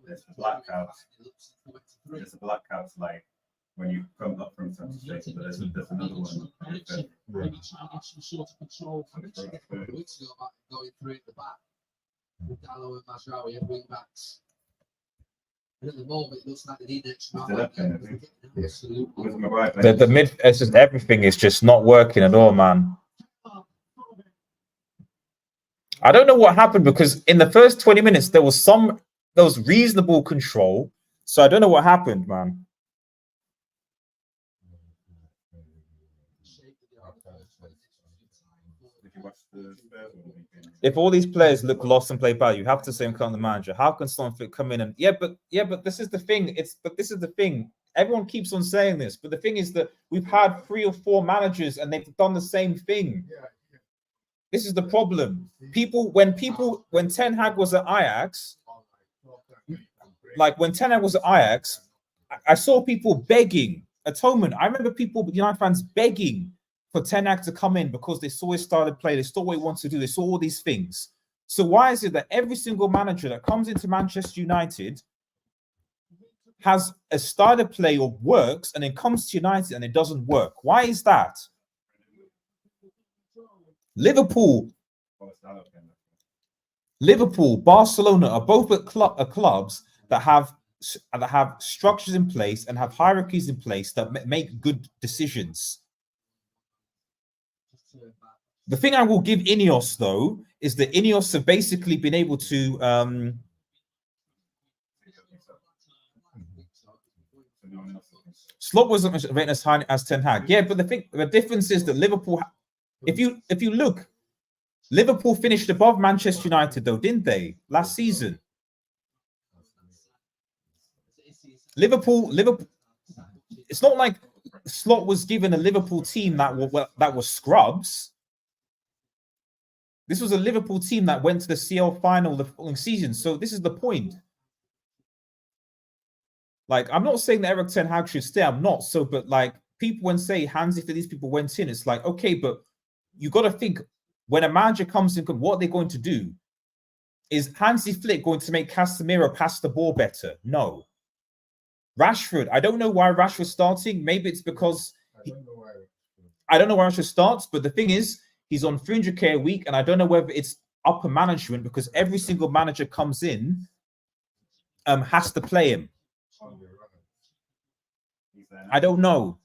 There's the black cabs. There's the black cabs like when you come up from Central Station, but there's another one. Maybe trying to get some sort of control from it. Going through at the back. With Dallo and Mazraoui at wing backs. And at the moment, it looks like they need extra. The mid, it's just everything is just not working at all, man. I don't know what happened because in the first 20 minutes there was reasonable control. So I don't know what happened, man. If all these players look lost and play bad, you have to say I'm the manager. How can someone come in and but this is the thing. This is the thing. Everyone keeps on saying this, but the thing is that we've had 3 or 4 managers and they've done the same thing. This is the problem. When Ten Hag was at Ajax, like when Ten Hag was at Ajax, I saw people begging atonement. I remember people, United fans, begging for Ten Hag to come in because they saw his style of play, they saw what he wants to do, they saw all these things. So why is it that every single manager that comes into Manchester United has a style of play or works and then comes to United and it doesn't work? Why is that? Liverpool, Barcelona are both at clubs that have structures in place and have hierarchies in place that make good decisions. The thing I will give Ineos, though, is that Ineos have basically been able to Slot wasn't rated as high as Ten Hag. Yeah, but the difference is that Liverpool, if you look, Liverpool finished above Manchester United, though, didn't they, last season? Liverpool. It's not like Slot was given a Liverpool team that was scrubs. This was a Liverpool team that went to the CL final the following season. So this is the point. Like, I'm not saying that Eric Ten Hag should stay. I'm not. So, but like people when say Hansi for these people went in, it's like, okay, but you got to think when a manager comes in, what are they going to do? Is Hansi Flick going to make Casemiro pass the ball better? No. Rashford, I don't know why Rashford's starting. Maybe it's because I don't know why Rashford starts, but the thing is, he's on 300k a week, and I don't know whether it's upper management because every single manager comes in has to play him? I don't know.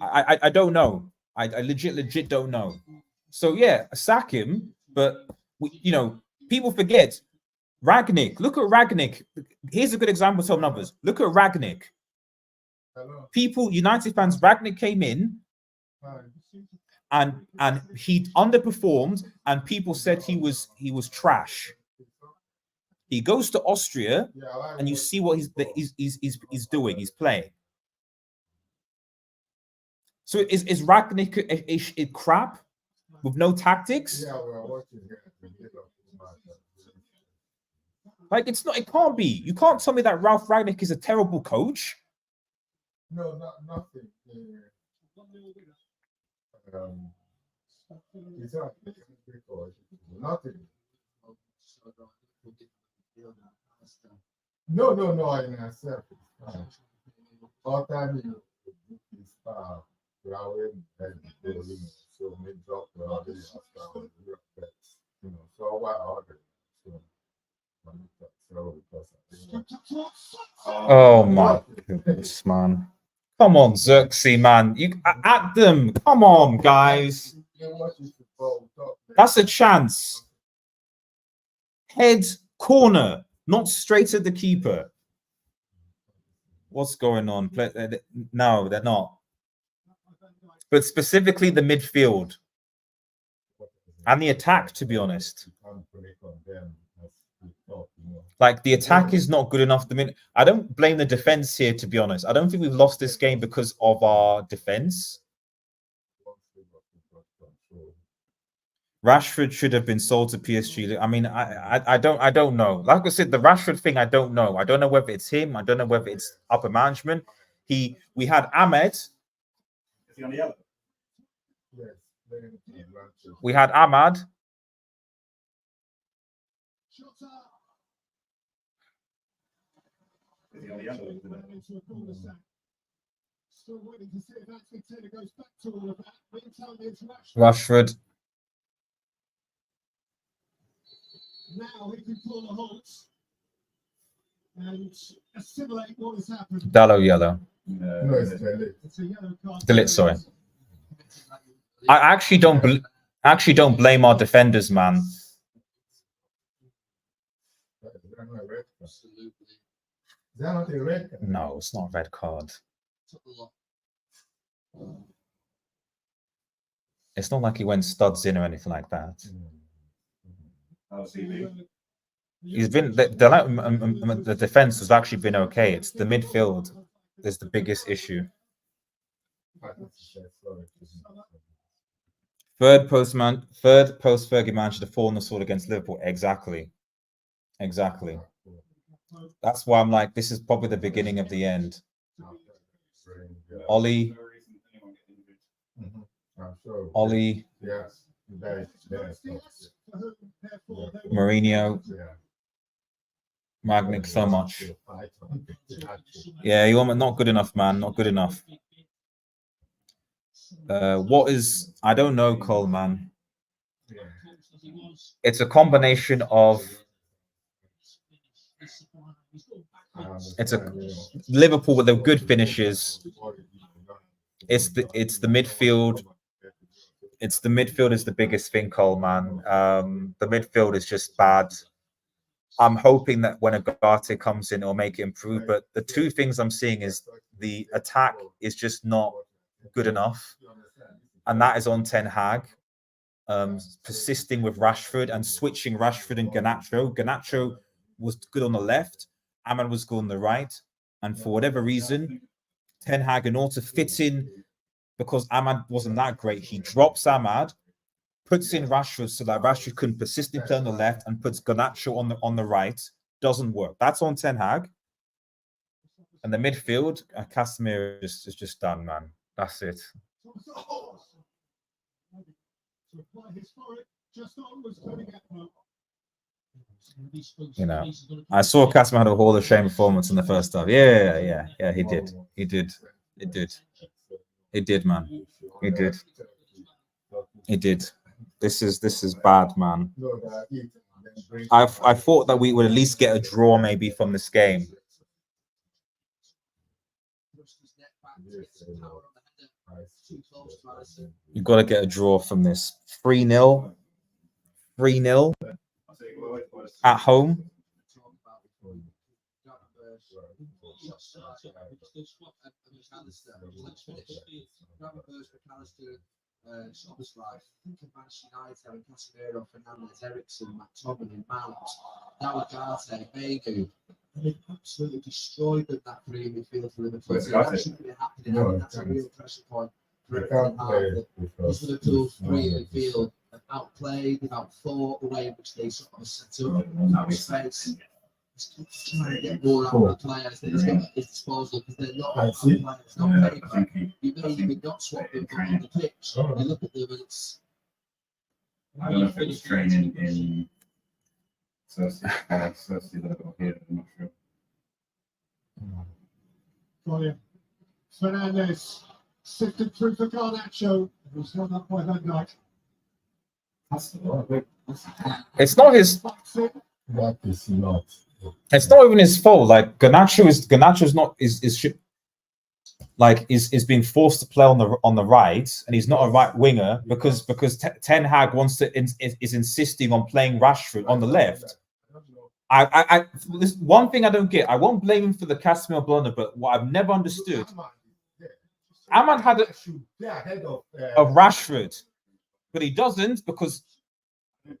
I don't know. I legit don't know. So yeah, sack him. But people forget Ragnick. Look at Ragnick. Here's a good example of some numbers. Look at Ragnick. People, United fans, Ragnick came in and he underperformed, and people said he was trash. He goes to Austria, and you see what he's doing. He's playing. So is Ragnick a crap with no tactics? Like, it's not. It can't be. You can't tell me that Ralph Ragnick is a terrible coach. No, nothing. Nothing. No, I accept it. All time you is Rowing and so many drop so what order? Oh my goodness, man. Come on, Xerxes, man. You at them. Come on, guys. That's a chance. Head corner, not straight at the keeper. What's going on? No, they're not. But specifically the midfield and the attack, to be honest. Like, the attack is not good enough. I don't blame the defense here, to be honest. I don't think we've lost this game because of our defense. Rashford should have been sold to PSG. I mean, I don't know. Like I said, the Rashford thing, I don't know. I don't know whether it's him. I don't know whether it's upper management. We had Ahmed. Is he on the yellow? We had Ahmad. Is he on the yellow? Rashford. Now he can call a halt and assimilate what has happened. Dallo yellow. No, it's It's a yellow card. Delete, sorry. I actually don't blame our defenders, man. No, it's not a red card. It's not like he went studs in or anything like that. He's been the defense has actually been okay. It's the midfield is the biggest issue. Third post Fergie man should have fallen the sword against Liverpool. Exactly. That's why I'm like, this is probably the beginning of the end. Ollie. Mourinho. Ragnick, so much. Yeah, you want not good enough, man. Not good enough. What is? I don't know, Cole, man. It's a combination of. It's a Liverpool with the good finishes. It's the midfield. It's the midfield is the biggest thing, Cole, man. The midfield is just bad. I'm hoping that when Agate comes in, it'll make it improve. But the two things I'm seeing is the attack is just not good enough. And that is on Ten Hag. Persisting with Rashford and switching Rashford and Garnacho. Garnacho was good on the left. Ahmad was good on the right. And for whatever reason, Ten Hag, in order to fit in, because Ahmad wasn't that great, he drops Ahmad, puts in Rashford so that Rashford can persistently play on the left and puts Garnacho on the right. Doesn't work. That's on Ten Hag. And the midfield, Casemiro is just done, man. That's it. You know, I saw Casemiro had a Hall of Shame performance in the first half. Yeah, he did. He did, man. He did. This is bad, man. I thought that we would at least get a draw maybe from this game. You've got to get a draw from this. 3-0. 3-0 at home. Obviously, I think of Manchester United having Casemiro, Fernandes, Ericsson, McTominay, Mount, Dawagate, Begu. They absolutely destroyed them, that three midfield for Liverpool. So that shouldn't be happening. I think that's a real pressure point for Liverpool. These Liverpool three midfield have outplayed, they've outthought the way in which they sort of set up that space. Trying to get more out of the players that he's got at his disposal because they're not players, not paper. You may even not swap them on the pitch. You look at them and it's. I don't know if it was training in Cersei level here, I'm not sure. Brilliant. Fernandes sifted through for Garnacho. It was held up by Van Dijk. It's not his. That is not. It's not even his fault. Like Garnacho's not is being forced to play on the right, and he's not a right winger because Ten Hag wants to is insisting on playing Rashford on the left. This one thing I don't get. I won't blame him for the Casemiro blunder, but what I've never understood, Ahmad had a Rashford, but he doesn't because.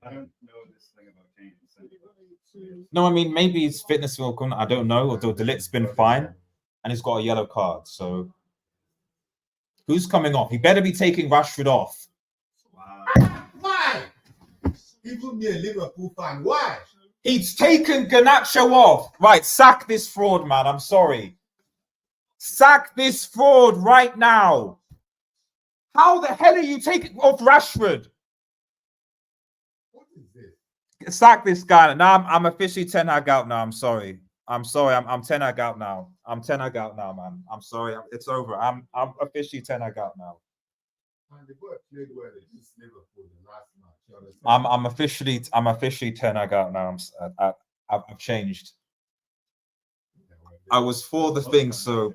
I don't know this thing about changing. No, I mean maybe his fitness will come. I don't know. Although Delit's been fine, and he's got a yellow card. So who's coming off? He better be taking Rashford off. Why? Even me, a Liverpool fan. Why? He's taken Garnacho off. Right, sack this fraud, man. I'm sorry. Sack this fraud right now. How the hell are you taking off Rashford? What is this? Sack this guy. Now I'm officially Ten Hag out now. I'm sorry. I'm Ten Hag out now. I'm Ten Hag out now, man. I'm sorry. It's over. I'm officially Ten Hag out now. And the boy played well against Liverpool the last match. I'm officially Ten Hag out now. I've changed. I was for the thing, so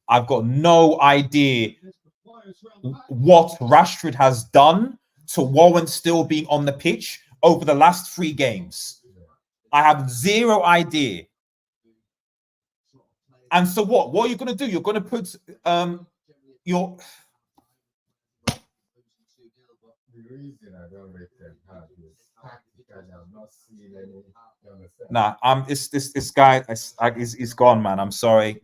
I've got no idea what Rashford has done to warrant still being on the pitch over the last 3 games. I have zero idea. And so what? What are you going to do? You're going to put your. The reason I don't rate Ten Hag is tactically I'm not seeing any. Nah, this guy is gone, man. I'm sorry.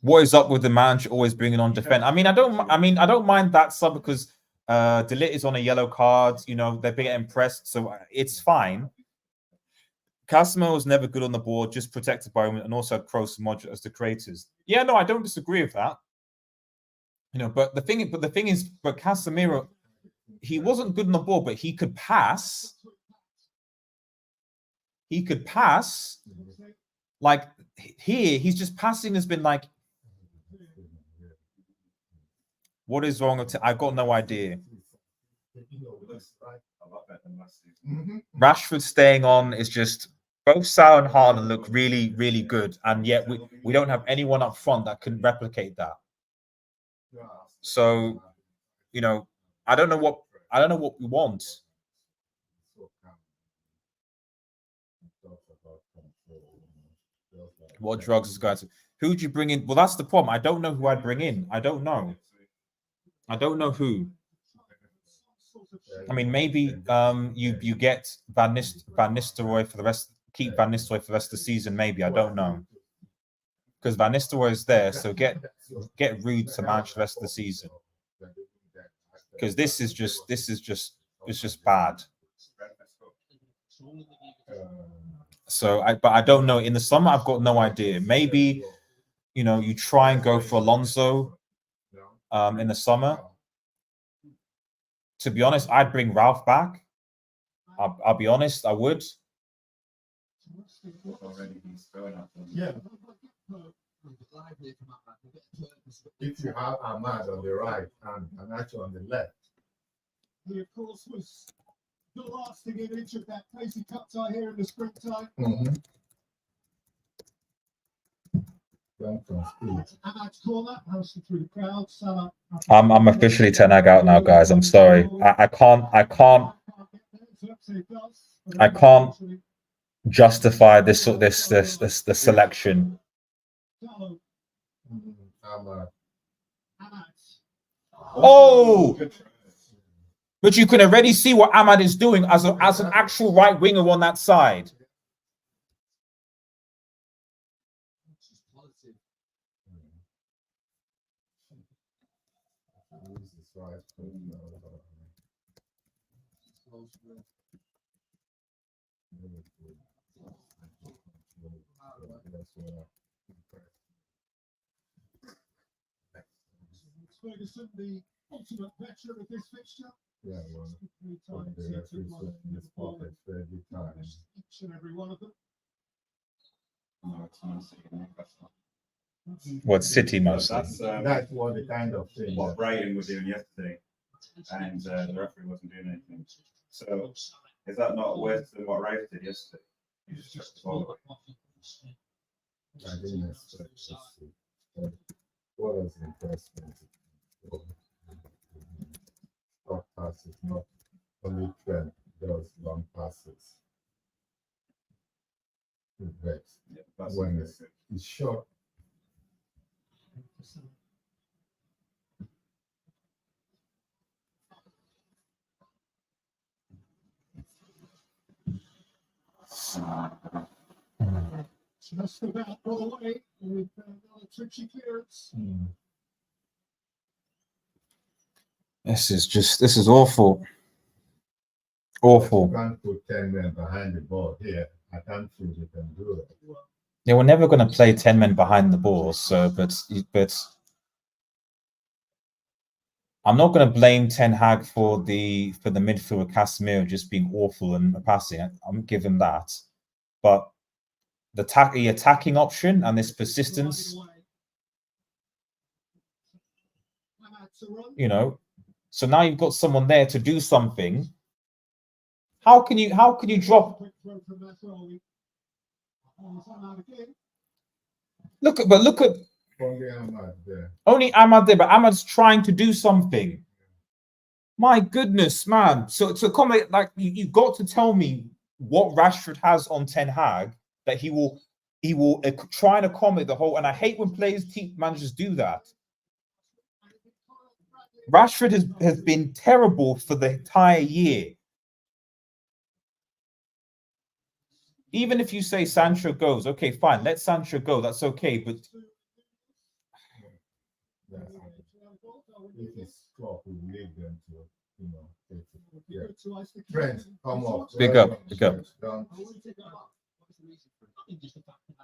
What is up with the manager always bringing on defense? I mean, I don't mind that sub because Delit is on a yellow card. You know, they're getting pressed, so it's fine. Casemiro was never good on the board, just protected by him, and also had Kroos and Modric as the creators. Yeah, no, I don't disagree with that. You know, but the thing is, Casemiro, he wasn't good on the ball, but he could pass. He could pass. Like here, he's just passing has been like. What is wrong with I've got no idea. Rashford staying on is just both Salah and Haaland look really, really good, and yet we don't have anyone up front that can replicate that. So, you know, I don't know what we want. What drugs is going to? Who'd you bring in? Well, that's the problem. I don't know who I'd bring in. I don't know who. I mean, maybe you get Van Nistelrooy for the rest. Keep Van Nistelrooy for the rest of the season. Maybe I don't know because Van Nistelrooy is there. So get Ruud to manage the rest of the season because this is just bad. So but I don't know. In the summer, I've got no idea. Maybe you know you try and go for Alonso in the summer. To be honest, I'd bring Ralph back. I'll be honest, I would. Yeah. if you have Ahmad on the right and Nacho on the left. He, of course, was the lasting image of that crazy cup tie here in the springtime. Ahmad's corner, housed through the crowd. Salah. I'm officially Ten Hag out now, guys. I'm sorry. I can't justify this the selection. Oh, but you can already see what Ahmad is doing as an actual right winger on that side. Ferguson, the ultimate veteran of this fixture. Yeah, well, Each and every one of them. What City mostly? That's what the kind of thing. What Brighton were doing yesterday, and the referee wasn't doing anything. So is that not worse than what Rice did yesterday? He just chucked the ball away. I didn't expect to see. What was impressive? Short passes, not only Trent does long passes. But when it's short, Just about got away with another tricky clearance. This is awful. Awful. you can't put 10 men behind the ball here. I can't think you can do it. Yeah, we're never going to play 10 men behind the ball. So, but I'm not going to blame Ten Hag for the midfield with Casemiro just being awful and passing. I'm giving that, but the attacking option and this persistence, you know. So now you've got someone there to do something. How can you drop? Look at only Ahmad there, but Ahmad's trying to do something. My goodness, man! So to comment, like you got to tell me what Rashford has on Ten Hag that he will try and accommodate the whole. And I hate when team managers do that. Rashford has been terrible for the entire year. Even if you say Sancho goes, okay, fine, let Sancho go. That's okay, but If it's Klopp, we need them to, Friends, come up. Big up. Just the fact that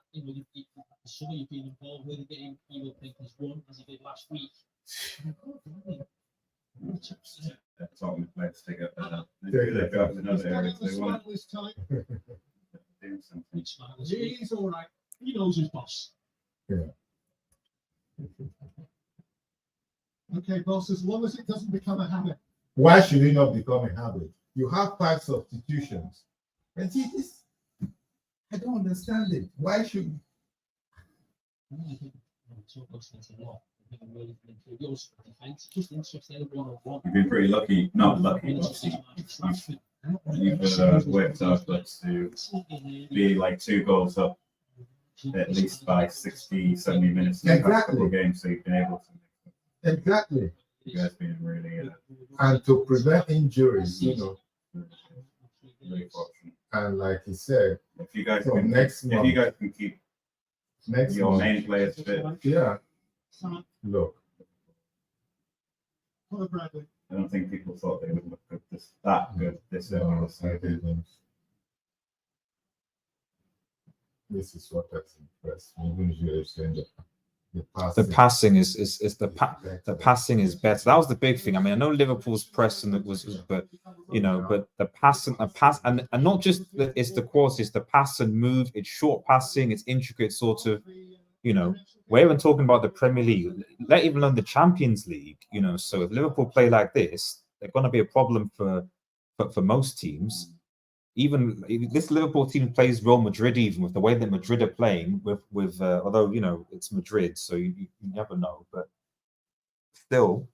some of you being involved with the game, you will think has won as he did last week. Tottenham players take it. They go to another area. They want This time. to do something. He's all right. He knows his boss. Okay, boss, as long as it doesn't become a habit. Why should it not become a habit? You have 5 substitutions. And see this, I don't understand it. Why should You've been pretty lucky, not lucky, but you've worked out to be like 2 goals up at least by 60, 70 minutes in the past couple of games, so you've been able to. exactly? You guys been really, And to prevent injuries, really fortunate. and like he said, If you guys from can, next if month, you guys can keep your main players fit, yeah. Look, I don't think people thought they would look good that good this early no, this I season. didn't. This is what has impressed me. Even if you're saying the passing is the passing is better. That was the big thing. I mean, I know Liverpool's press and it was, but but the pass and not just it's the quality, it's the pass and move. It's short passing. It's intricate, sort of. You know, we're even talking about the Premier League, let even alone the Champions League. You know, so if Liverpool play like this, they're going to be a problem for most teams. Even this Liverpool team plays Real Madrid, even with the way that Madrid are playing. With although you know it's Madrid, so you never know, but still,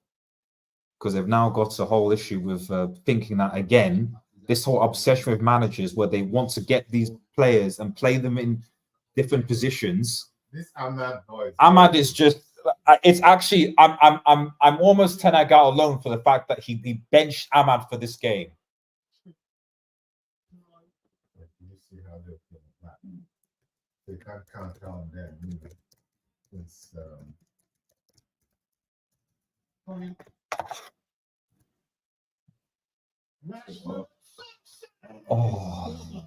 because they've now got a whole issue with thinking that again. This whole obsession with managers, where they want to get these players and play them in different positions. This Ahmad is just. It's actually. I'm almost 10 I got alone for the fact that he benched Ahmad for this game. You see how they're playing back. They can't count on them either. It's Rashford. Oh.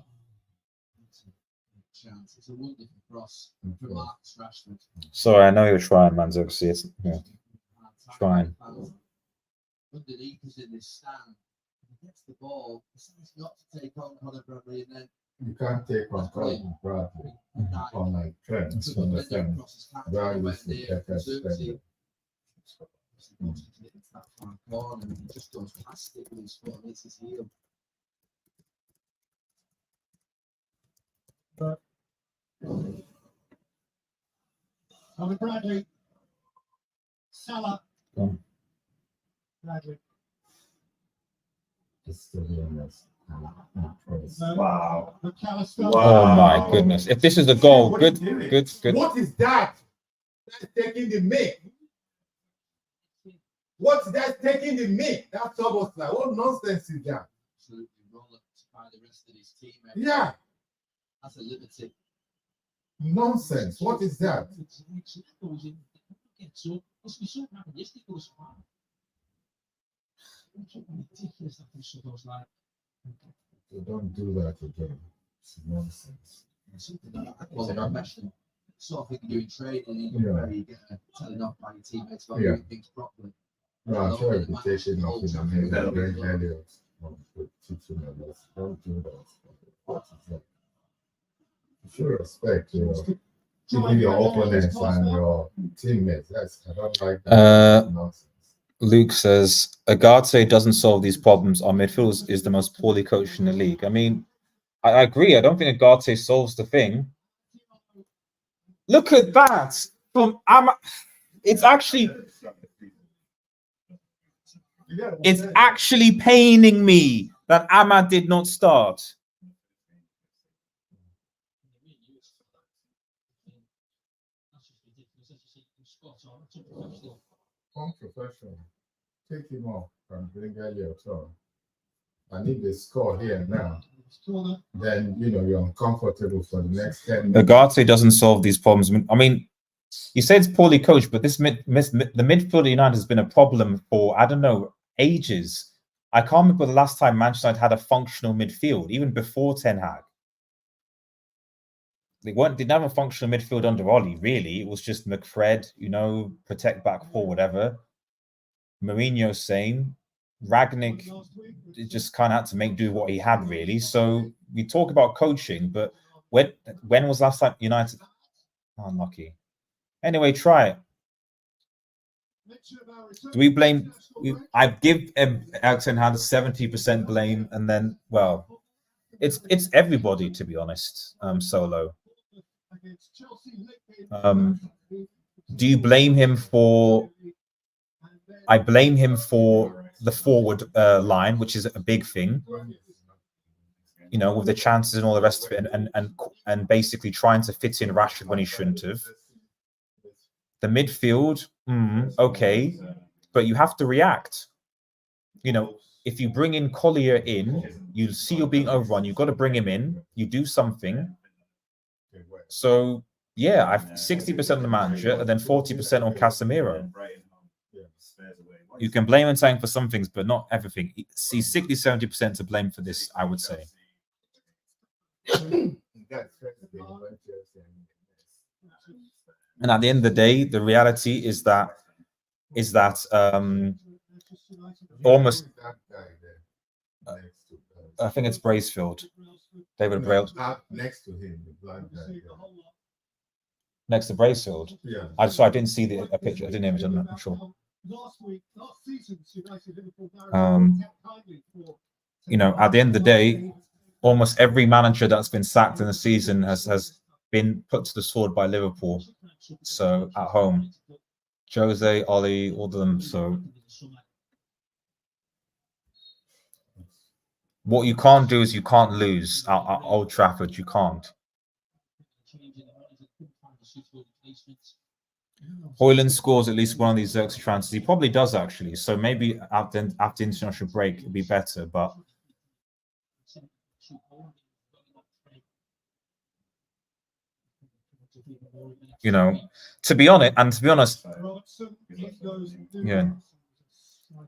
Chance. It's a wonderful cross from Marcus Rashford. Sorry, I know you're trying, man. See, it's trying. Underneath us in this stand, he gets the ball. Decides not to take on Conor Bradley, and then you can't take on Bradley on like Trent. Understand? Bradley is the better defender. That far corner, and he just goes past it with his foot and hits his heel. Conor Bradley. Salah. Bradley. Wow. McAllister. Oh my goodness! If this is a goal, good. What is that? That's taking the mic. What's that taking the mic? That's almost like what nonsense is that? Absolutely rolled by the rest of his team. Yeah. That's a liberty. Nonsense. What is that? You don't do that again. It's nonsense. Sort of thing you do in training, where you get telling off by your teammates about doing things properly. No, I'm sure it'll be taken off in a minute. Very early. Don't do that. What is that? You should respect your opponents and your teammates. I don't like that nonsense. Luke says Agate doesn't solve these problems. Our midfield is the most poorly coached in the league. I mean, I agree. I don't think Agate solves the thing. Look at that from it's actually paining me that Ahmad did not start. Unprofessional. Take him off and bring Elliot on. I need the score here now. Then you're uncomfortable for the next 10 minutes. Agate doesn't solve these problems. I mean, you say it's poorly coached, but the midfield of United has been a problem for, I don't know, ages. I can't remember the last time Manchester United had a functional midfield, even before Ten Hag. They didn't have a functional midfield under Oli, really. It was just McFred, protect back four, whatever. Mourinho, same. Ragnick just kind of had to make do what he had, really. So we talk about coaching, but when was last time United? Unlucky. Anyway, try it. Do we blame? I give Eric Ten Hag 70% blame, and then it's everybody, to be honest. Solo. Do you blame him for? I blame him for the forward line, which is a big thing. With the chances and all the rest of it, and basically trying to fit in Rashford when he shouldn't have. The midfield, okay, but you have to react. If you bring in Collier in, you see you're being overrun. You've got to bring him in. You do something. So yeah, 60% on the manager, and then 40% on Casemiro. You can blame and saying for some things, but not everything. See, 60-70% to blame for this, I would say. And at the end of the day, the reality is that almost. I think it's Bracefield. David Braille. Next to him, the blind guy. next to Bracefield. Yeah. I didn't see a picture. I didn't image. I'm not sure. Last season's United Liverpool You know, at the end of the day, almost every manager that's been sacked in the season has been put to the sword by Liverpool. So at home, Jose, Ollie, all of them. So what you can't do is you can't lose at Old Trafford. You can't. Hoyland scores at least one of these Xerxes transfers. He probably does, actually. So maybe after international break, it'll be better. But you know, to be honest, yeah,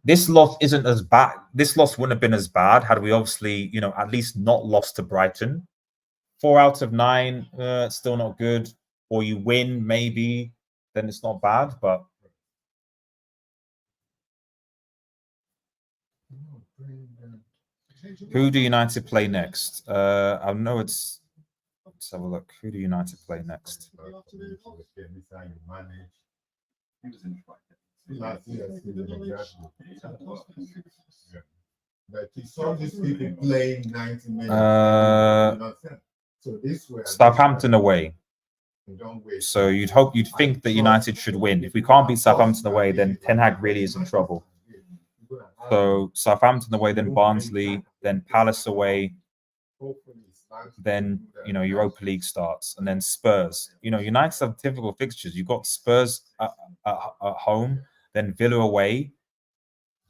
this loss isn't as bad. This loss wouldn't have been as bad had we obviously, you know, at least not lost to Brighton. 4 out of 9, it's still not good. Or you win, maybe, then it's not bad. But who do United play next? I know it's. Let's have a look. Who do United play next? But you saw these people playing 90 minutes. So this way, Southampton away. So you'd think that United should win. If we can't beat Southampton away, then Ten Hag really is in trouble. So Southampton away, then Barnsley, then Palace away, then Europa League starts, and then Spurs. United have difficult fixtures. You've got Spurs at home, then Villa away,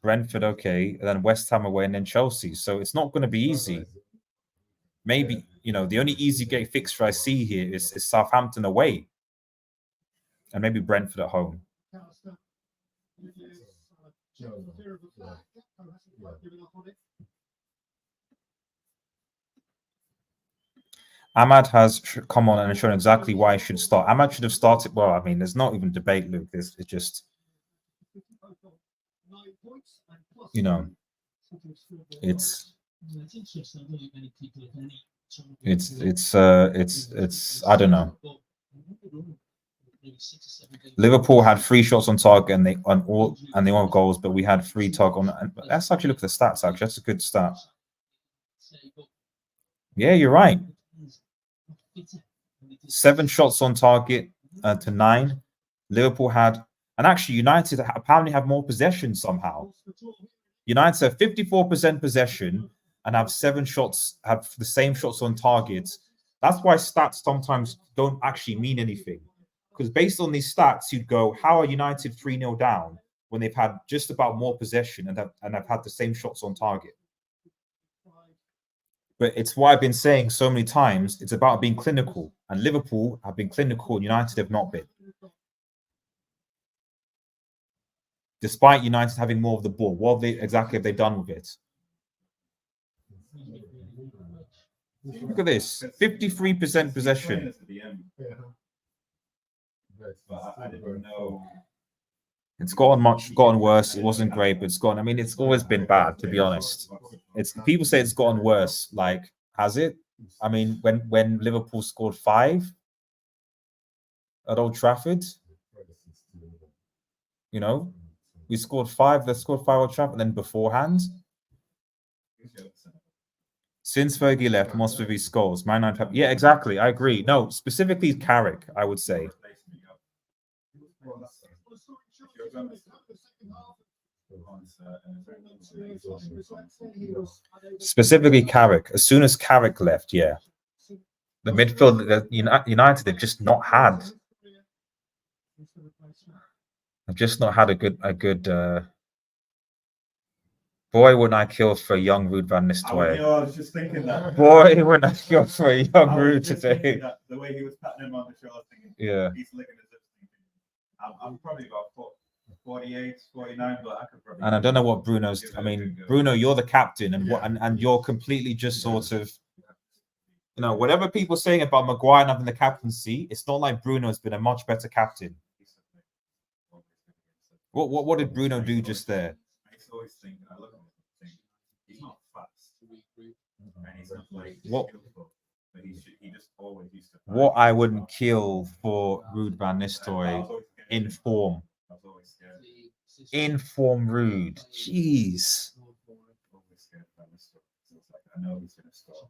Brentford okay, and then West Ham away, and then Chelsea. So it's not going to be easy. Maybe the only easy game fixture I see here is Southampton away, and maybe Brentford at home. Ahmad has come on and shown exactly why he should start. Ahmad should have started. Well, I mean, there's not even debate, Luke. It's just, it's I don't know. Liverpool had 3 shots on target and they all goals, but we had 3 target on. Let's actually look at the stats. Actually, that's a good stat. Yeah, you're right. 7 shots on target to 9. Liverpool had, and actually United apparently have more possession somehow. United have 54% possession and have 7 shots, have the same shots on target. That's why stats sometimes don't actually mean anything. Because based on these stats, you'd go, how are United 3-0 down when they've had just about more possession and have had the same shots on target? But it's why I've been saying so many times, it's about being clinical. And Liverpool have been clinical and United have not been. Despite United having more of the ball, what exactly have they done with it? Look at this, 53% possession. It's gotten worse. It wasn't great, but it's gotten. I mean, it's always been bad, to be honest. People say it's gotten worse. Like, has it? I mean, when Liverpool scored 5 at Old Trafford, we scored 5. They scored 5 at Old Trafford, and then beforehand, since Fergie left, most of his scores. Man United have, yeah, exactly. I agree. No, specifically Carrick, I would say. Specifically Carrick. As soon as Carrick left, yeah, the midfield, United have just not had. I've just not had a good. Boy, wouldn't I kill for a young Ruud van Nistelrooy? I was just thinking that. Boy, wouldn't I kill for a young Ruud today? The way he was patting him on the shoulder, thinking, yeah, he's licking his lips. I'm probably about 48, 49, but I could probably. And I don't know what Bruno's. I mean, Bruno, you're the captain, and you're completely just sort of. Whatever people are saying about Maguire having the captaincy, it's not like Bruno's been a much better captain. What did Bruno do just there? I always think, I look at him and think, he's not fast. And he's not like What? skillful, but But he just always used to. What I wouldn't kill for Ruud van Nistelrooy in form. I was always scared. In form, Ruud. Jeez. Always scared of Van Nistelrooy. So it's like, I know he's going to score.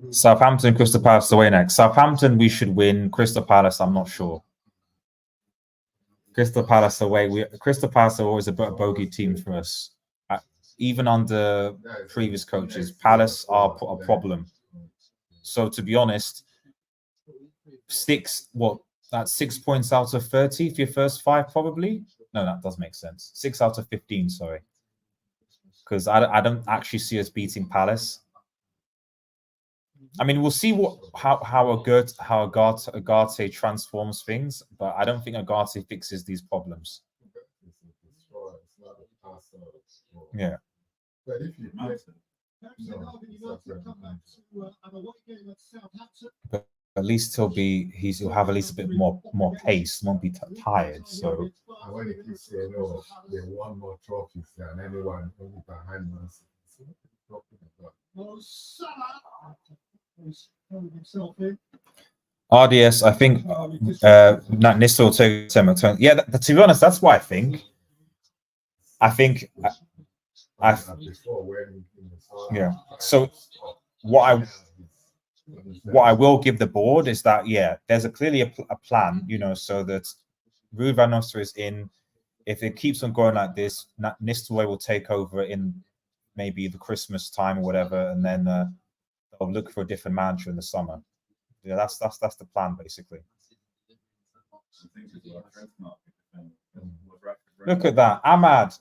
Southampton, Crystal Palace away next. Southampton, we should win. Crystal Palace, I'm not sure. Crystal Palace away. Crystal Palace are always a bogey team for us. Even under previous coaches, Palace are a problem. So to be honest, that's 6 points out of 30 for your first 5, probably. No, that does make sense. 6 out of 15, sorry. Because I don't actually see us beating Palace. I mean, we'll see how Agate transforms things, but I don't think Agate fixes these problems. Yeah. But if you but at least he'll have at least a bit more pace, won't be tired. So I want to keep saying, no, they won more trophies than anyone behind us. RDS, I think Nista will take 10. Yeah, to be honest, that's what I think. Yeah. So what I will give the board is that, yeah, there's clearly a plan, you know, so that Ruud van Nistelrooy is in. If it keeps on going like this, Nistelrooy will take over in maybe the Christmas time or whatever, and then they'll look for a different manager in the summer. Yeah, that's the plan basically. Look at that, Ahmad.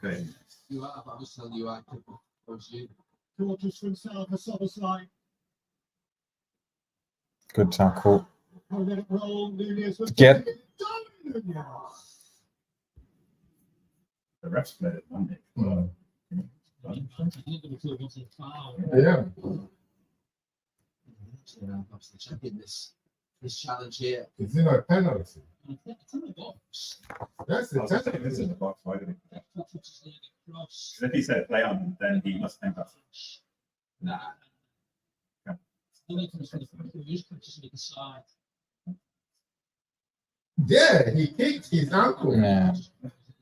Okay. You have, I was telling you, I could post you. Good tackle. Get. The refs played it Monday. Yeah. Obviously checking this challenge here. Is it a penalty? That's the If penalty. it's in the box, why did he? Because if he said play on, then he must think that's. Nah. Yeah, he kicked his ankle. Yeah.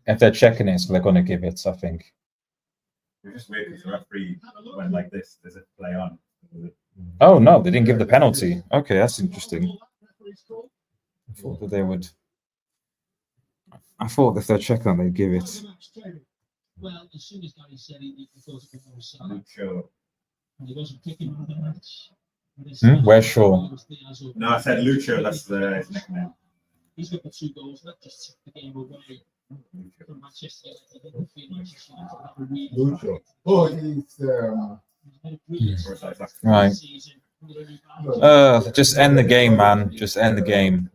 If they're checking it, so they're going to give it, I think. It's just weird because the referee went like this. Does it play on? Oh no, they didn't give the penalty. Okay, that's interesting. I thought that they would. I thought if they're checking, they'd give it. Well, as soon as Gary said he thought it was Salah, Lucho. and he wasn't picking on the match. Where's Shaw? No, I said Lucho. That's his nickname. He's got the 2 goals. That just took the game away from Manchester United. Lucho. Oh, he's Right. Just end the game, man. Just end the game.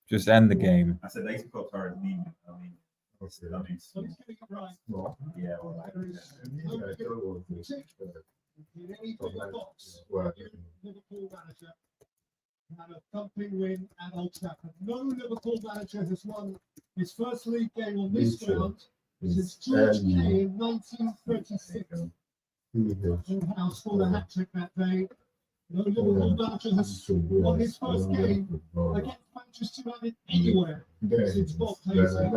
Just end the game. I said they used to call Torres Nino. I mean, that means. Yeah, well, Had a thumping win at Old Trafford. No Liverpool manager has won his first league game on this ground since George Kay in 1936. Who scored a hat-trick that day. No Liverpool manager has won his first game against Manchester United anywhere since Bob Paisley.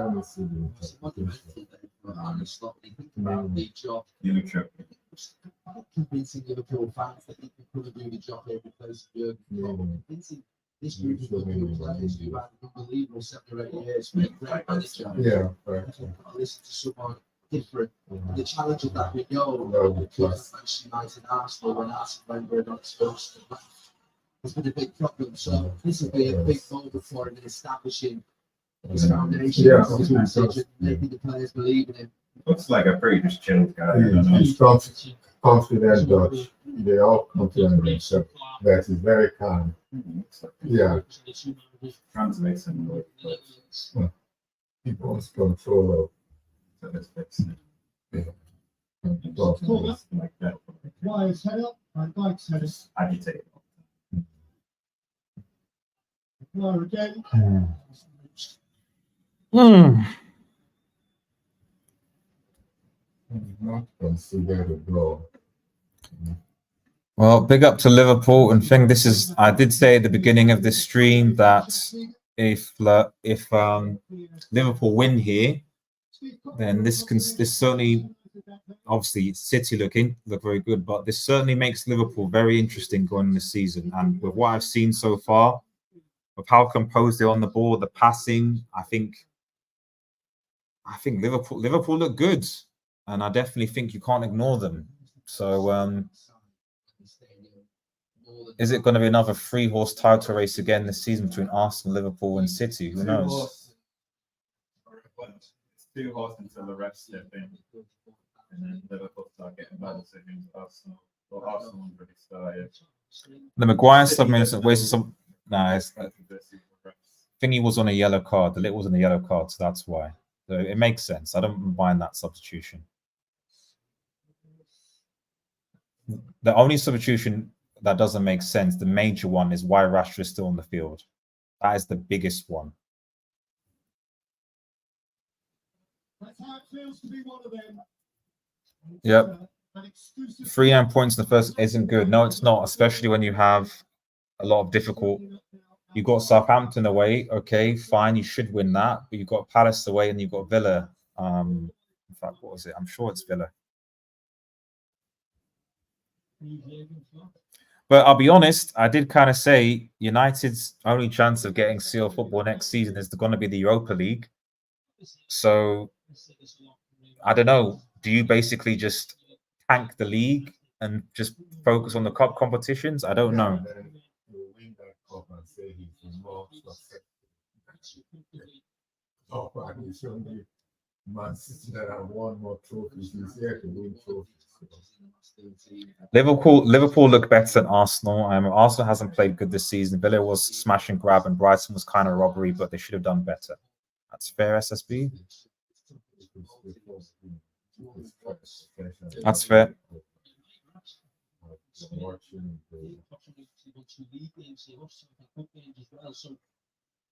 Convincing Liverpool fans that he can come and do the job every place. Convincing this group of Liverpool players who've had an unbelievable 7 or 8 years with a great manager. Yeah, right. Listen to someone different. The challenge of that we know Manchester United and Arsenal when Arsenal Wenger are not supposed to. It's been a big problem. So this will be a big moment for him in establishing his foundation, his message, and making the players believe in him. Looks like a pretty just chilled guy. He's confident Dutch. They all confident in themselves. That is very calm. Yeah. Translates in He wants control of. the Like that. Wires head up, and Dykes head up. Just agitate. Wire again. Not consider the draw. Well, big up to Liverpool, and think this is. I did say at the beginning of this stream that if Liverpool win here, then this certainly, obviously City look very good, but this certainly makes Liverpool very interesting going this season. And with what I've seen so far, of how composed they're on the ball, the passing, I think Liverpool look good, and I definitely think you can't ignore them. So, is it going to be another 3-horse title race again this season between Arsenal, Liverpool, and City? Who knows? It's 2 horse until the rest step in, and then Liverpool start getting bad decisions. Arsenal already started. The Maguire stuff means wasted some. I think he was on a yellow card. The Lit was on a yellow card, so that's why. So it makes sense. I don't mind that substitution. The only substitution that doesn't make sense, the major one, is why Rashford is still on the field. That is the biggest one. That's how it feels to be one of them. Yep. 3 points in the first isn't good. No, it's not, especially when you have a lot of difficult. You've got Southampton away. Okay, fine, you should win that. But you've got Palace away and you've got Villa. In fact, what was it? I'm sure it's Villa. But I'll be honest, I did kind of say United's only chance of getting CL football next season is going to be the Europa League. So, I don't know. Do you basically just tank the league and just focus on the cup competitions? I don't know. Man City that have won more trophies this year to win trophies. Liverpool look better than Arsenal. Arsenal hasn't played good this season. Villa was smash and grab, and Brighton was kind of robbery, but they should have done better. That's fair, SSB. That's fair.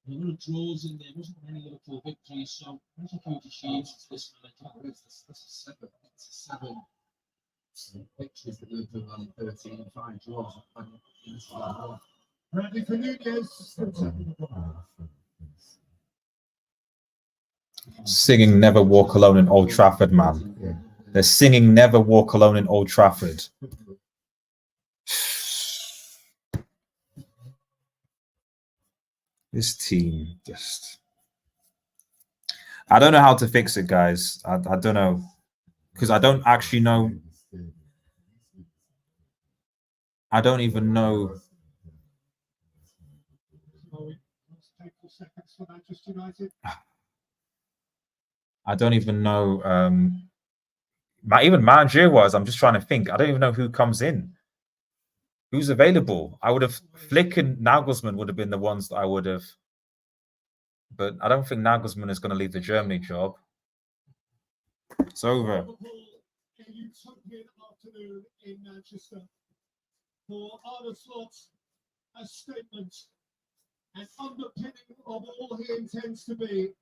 There were draws in there, wasn't many Liverpool victories, so there's a huge achievement to this momentum. It's a 7 victories that Liverpool had in 13 and 5 draws. Bradley for Nunez. Singing "Never Walk Alone" in Old Trafford, man. Yeah. They're singing "Never Walk Alone" in Old Trafford. This team just... I don't know how to fix it, guys. I don't know. Because I don't actually know. I don't even know. I don't even know. Even manager-wise, I'm just trying to think. I don't even know who comes in. Who's available? I would have... Flick and Nagelsmann would have been the ones that I would have... But I don't think Nagelsmann is going to leave the Germany job. It's over. A utopian afternoon in Manchester for Arne Slot, a statement and underpinning of all he intends to be.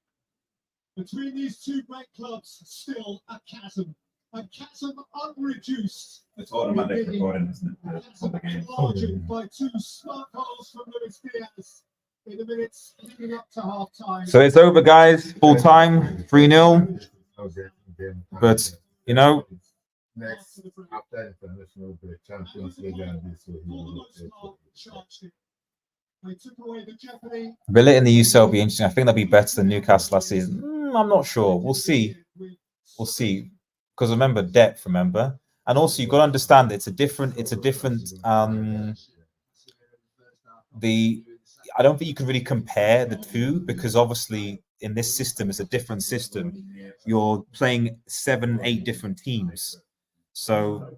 Between these two great clubs, still a chasm unreduced. It's automatic recording, isn't it? Enlarging by 2 smart goals from Luis Diaz in the minutes leading up to half time. So it's over, guys. Full time, 3-0. But, you know, Next, after international break, Champions League and this will They took away the jeopardy. Villa in the UCL will be interesting. I think they'll be better than Newcastle last season. I'm not sure. We'll see. We'll see. Because remember, depth, remember? And also, you've got to understand it's a different I don't think you can really compare the two, because obviously in this system, it's a different system. You're playing 7, 8 different teams. So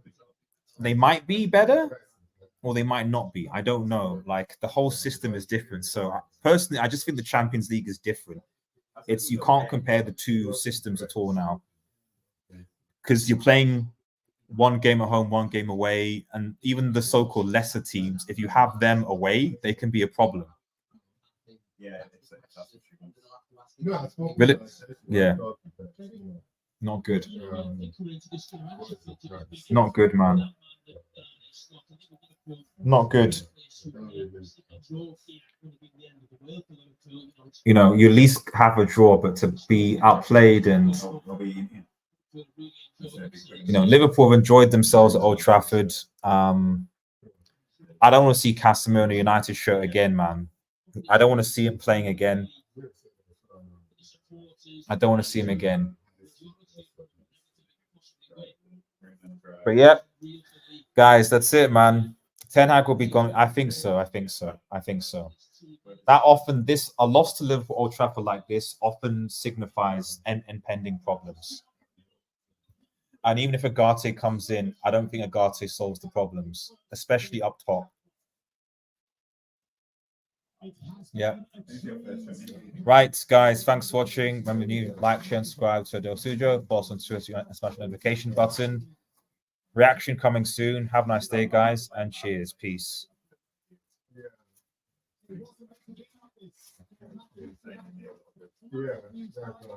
they might be better or they might not be. I don't know. Like, the whole system is different. So personally, I just think the Champions League is different. You can't compare the two systems at all now. Because you're playing one game at home, one game away, and even the so-called lesser teams, if you have them away, they can be a problem. Yeah, it's that's what you want. No, I spoke Really? about it. Yeah. Not good. Not Not good, man. Not good. You know, you at least have a draw, but to be outplayed and, They'll be, you know, Liverpool have enjoyed themselves at Old Trafford. I don't want to see Casemiro in a United shirt again, man. I don't want to see him playing again. I don't want to see him again. But yeah, guys, that's it, man. Ten Hag will be gone. I think so. I think so. I think so. That often, a loss to Liverpool Old Trafford like this often signifies impending problems. And even if Agate comes in, I don't think Agate solves the problems, especially up top. Yeah. Right, guys, thanks for watching. Remember to like, share, and subscribe to Del Studio. Follow us on Twitter and smash the notification button. Reaction coming soon. Have a nice day, guys, and cheers. Peace. Yeah, exactly.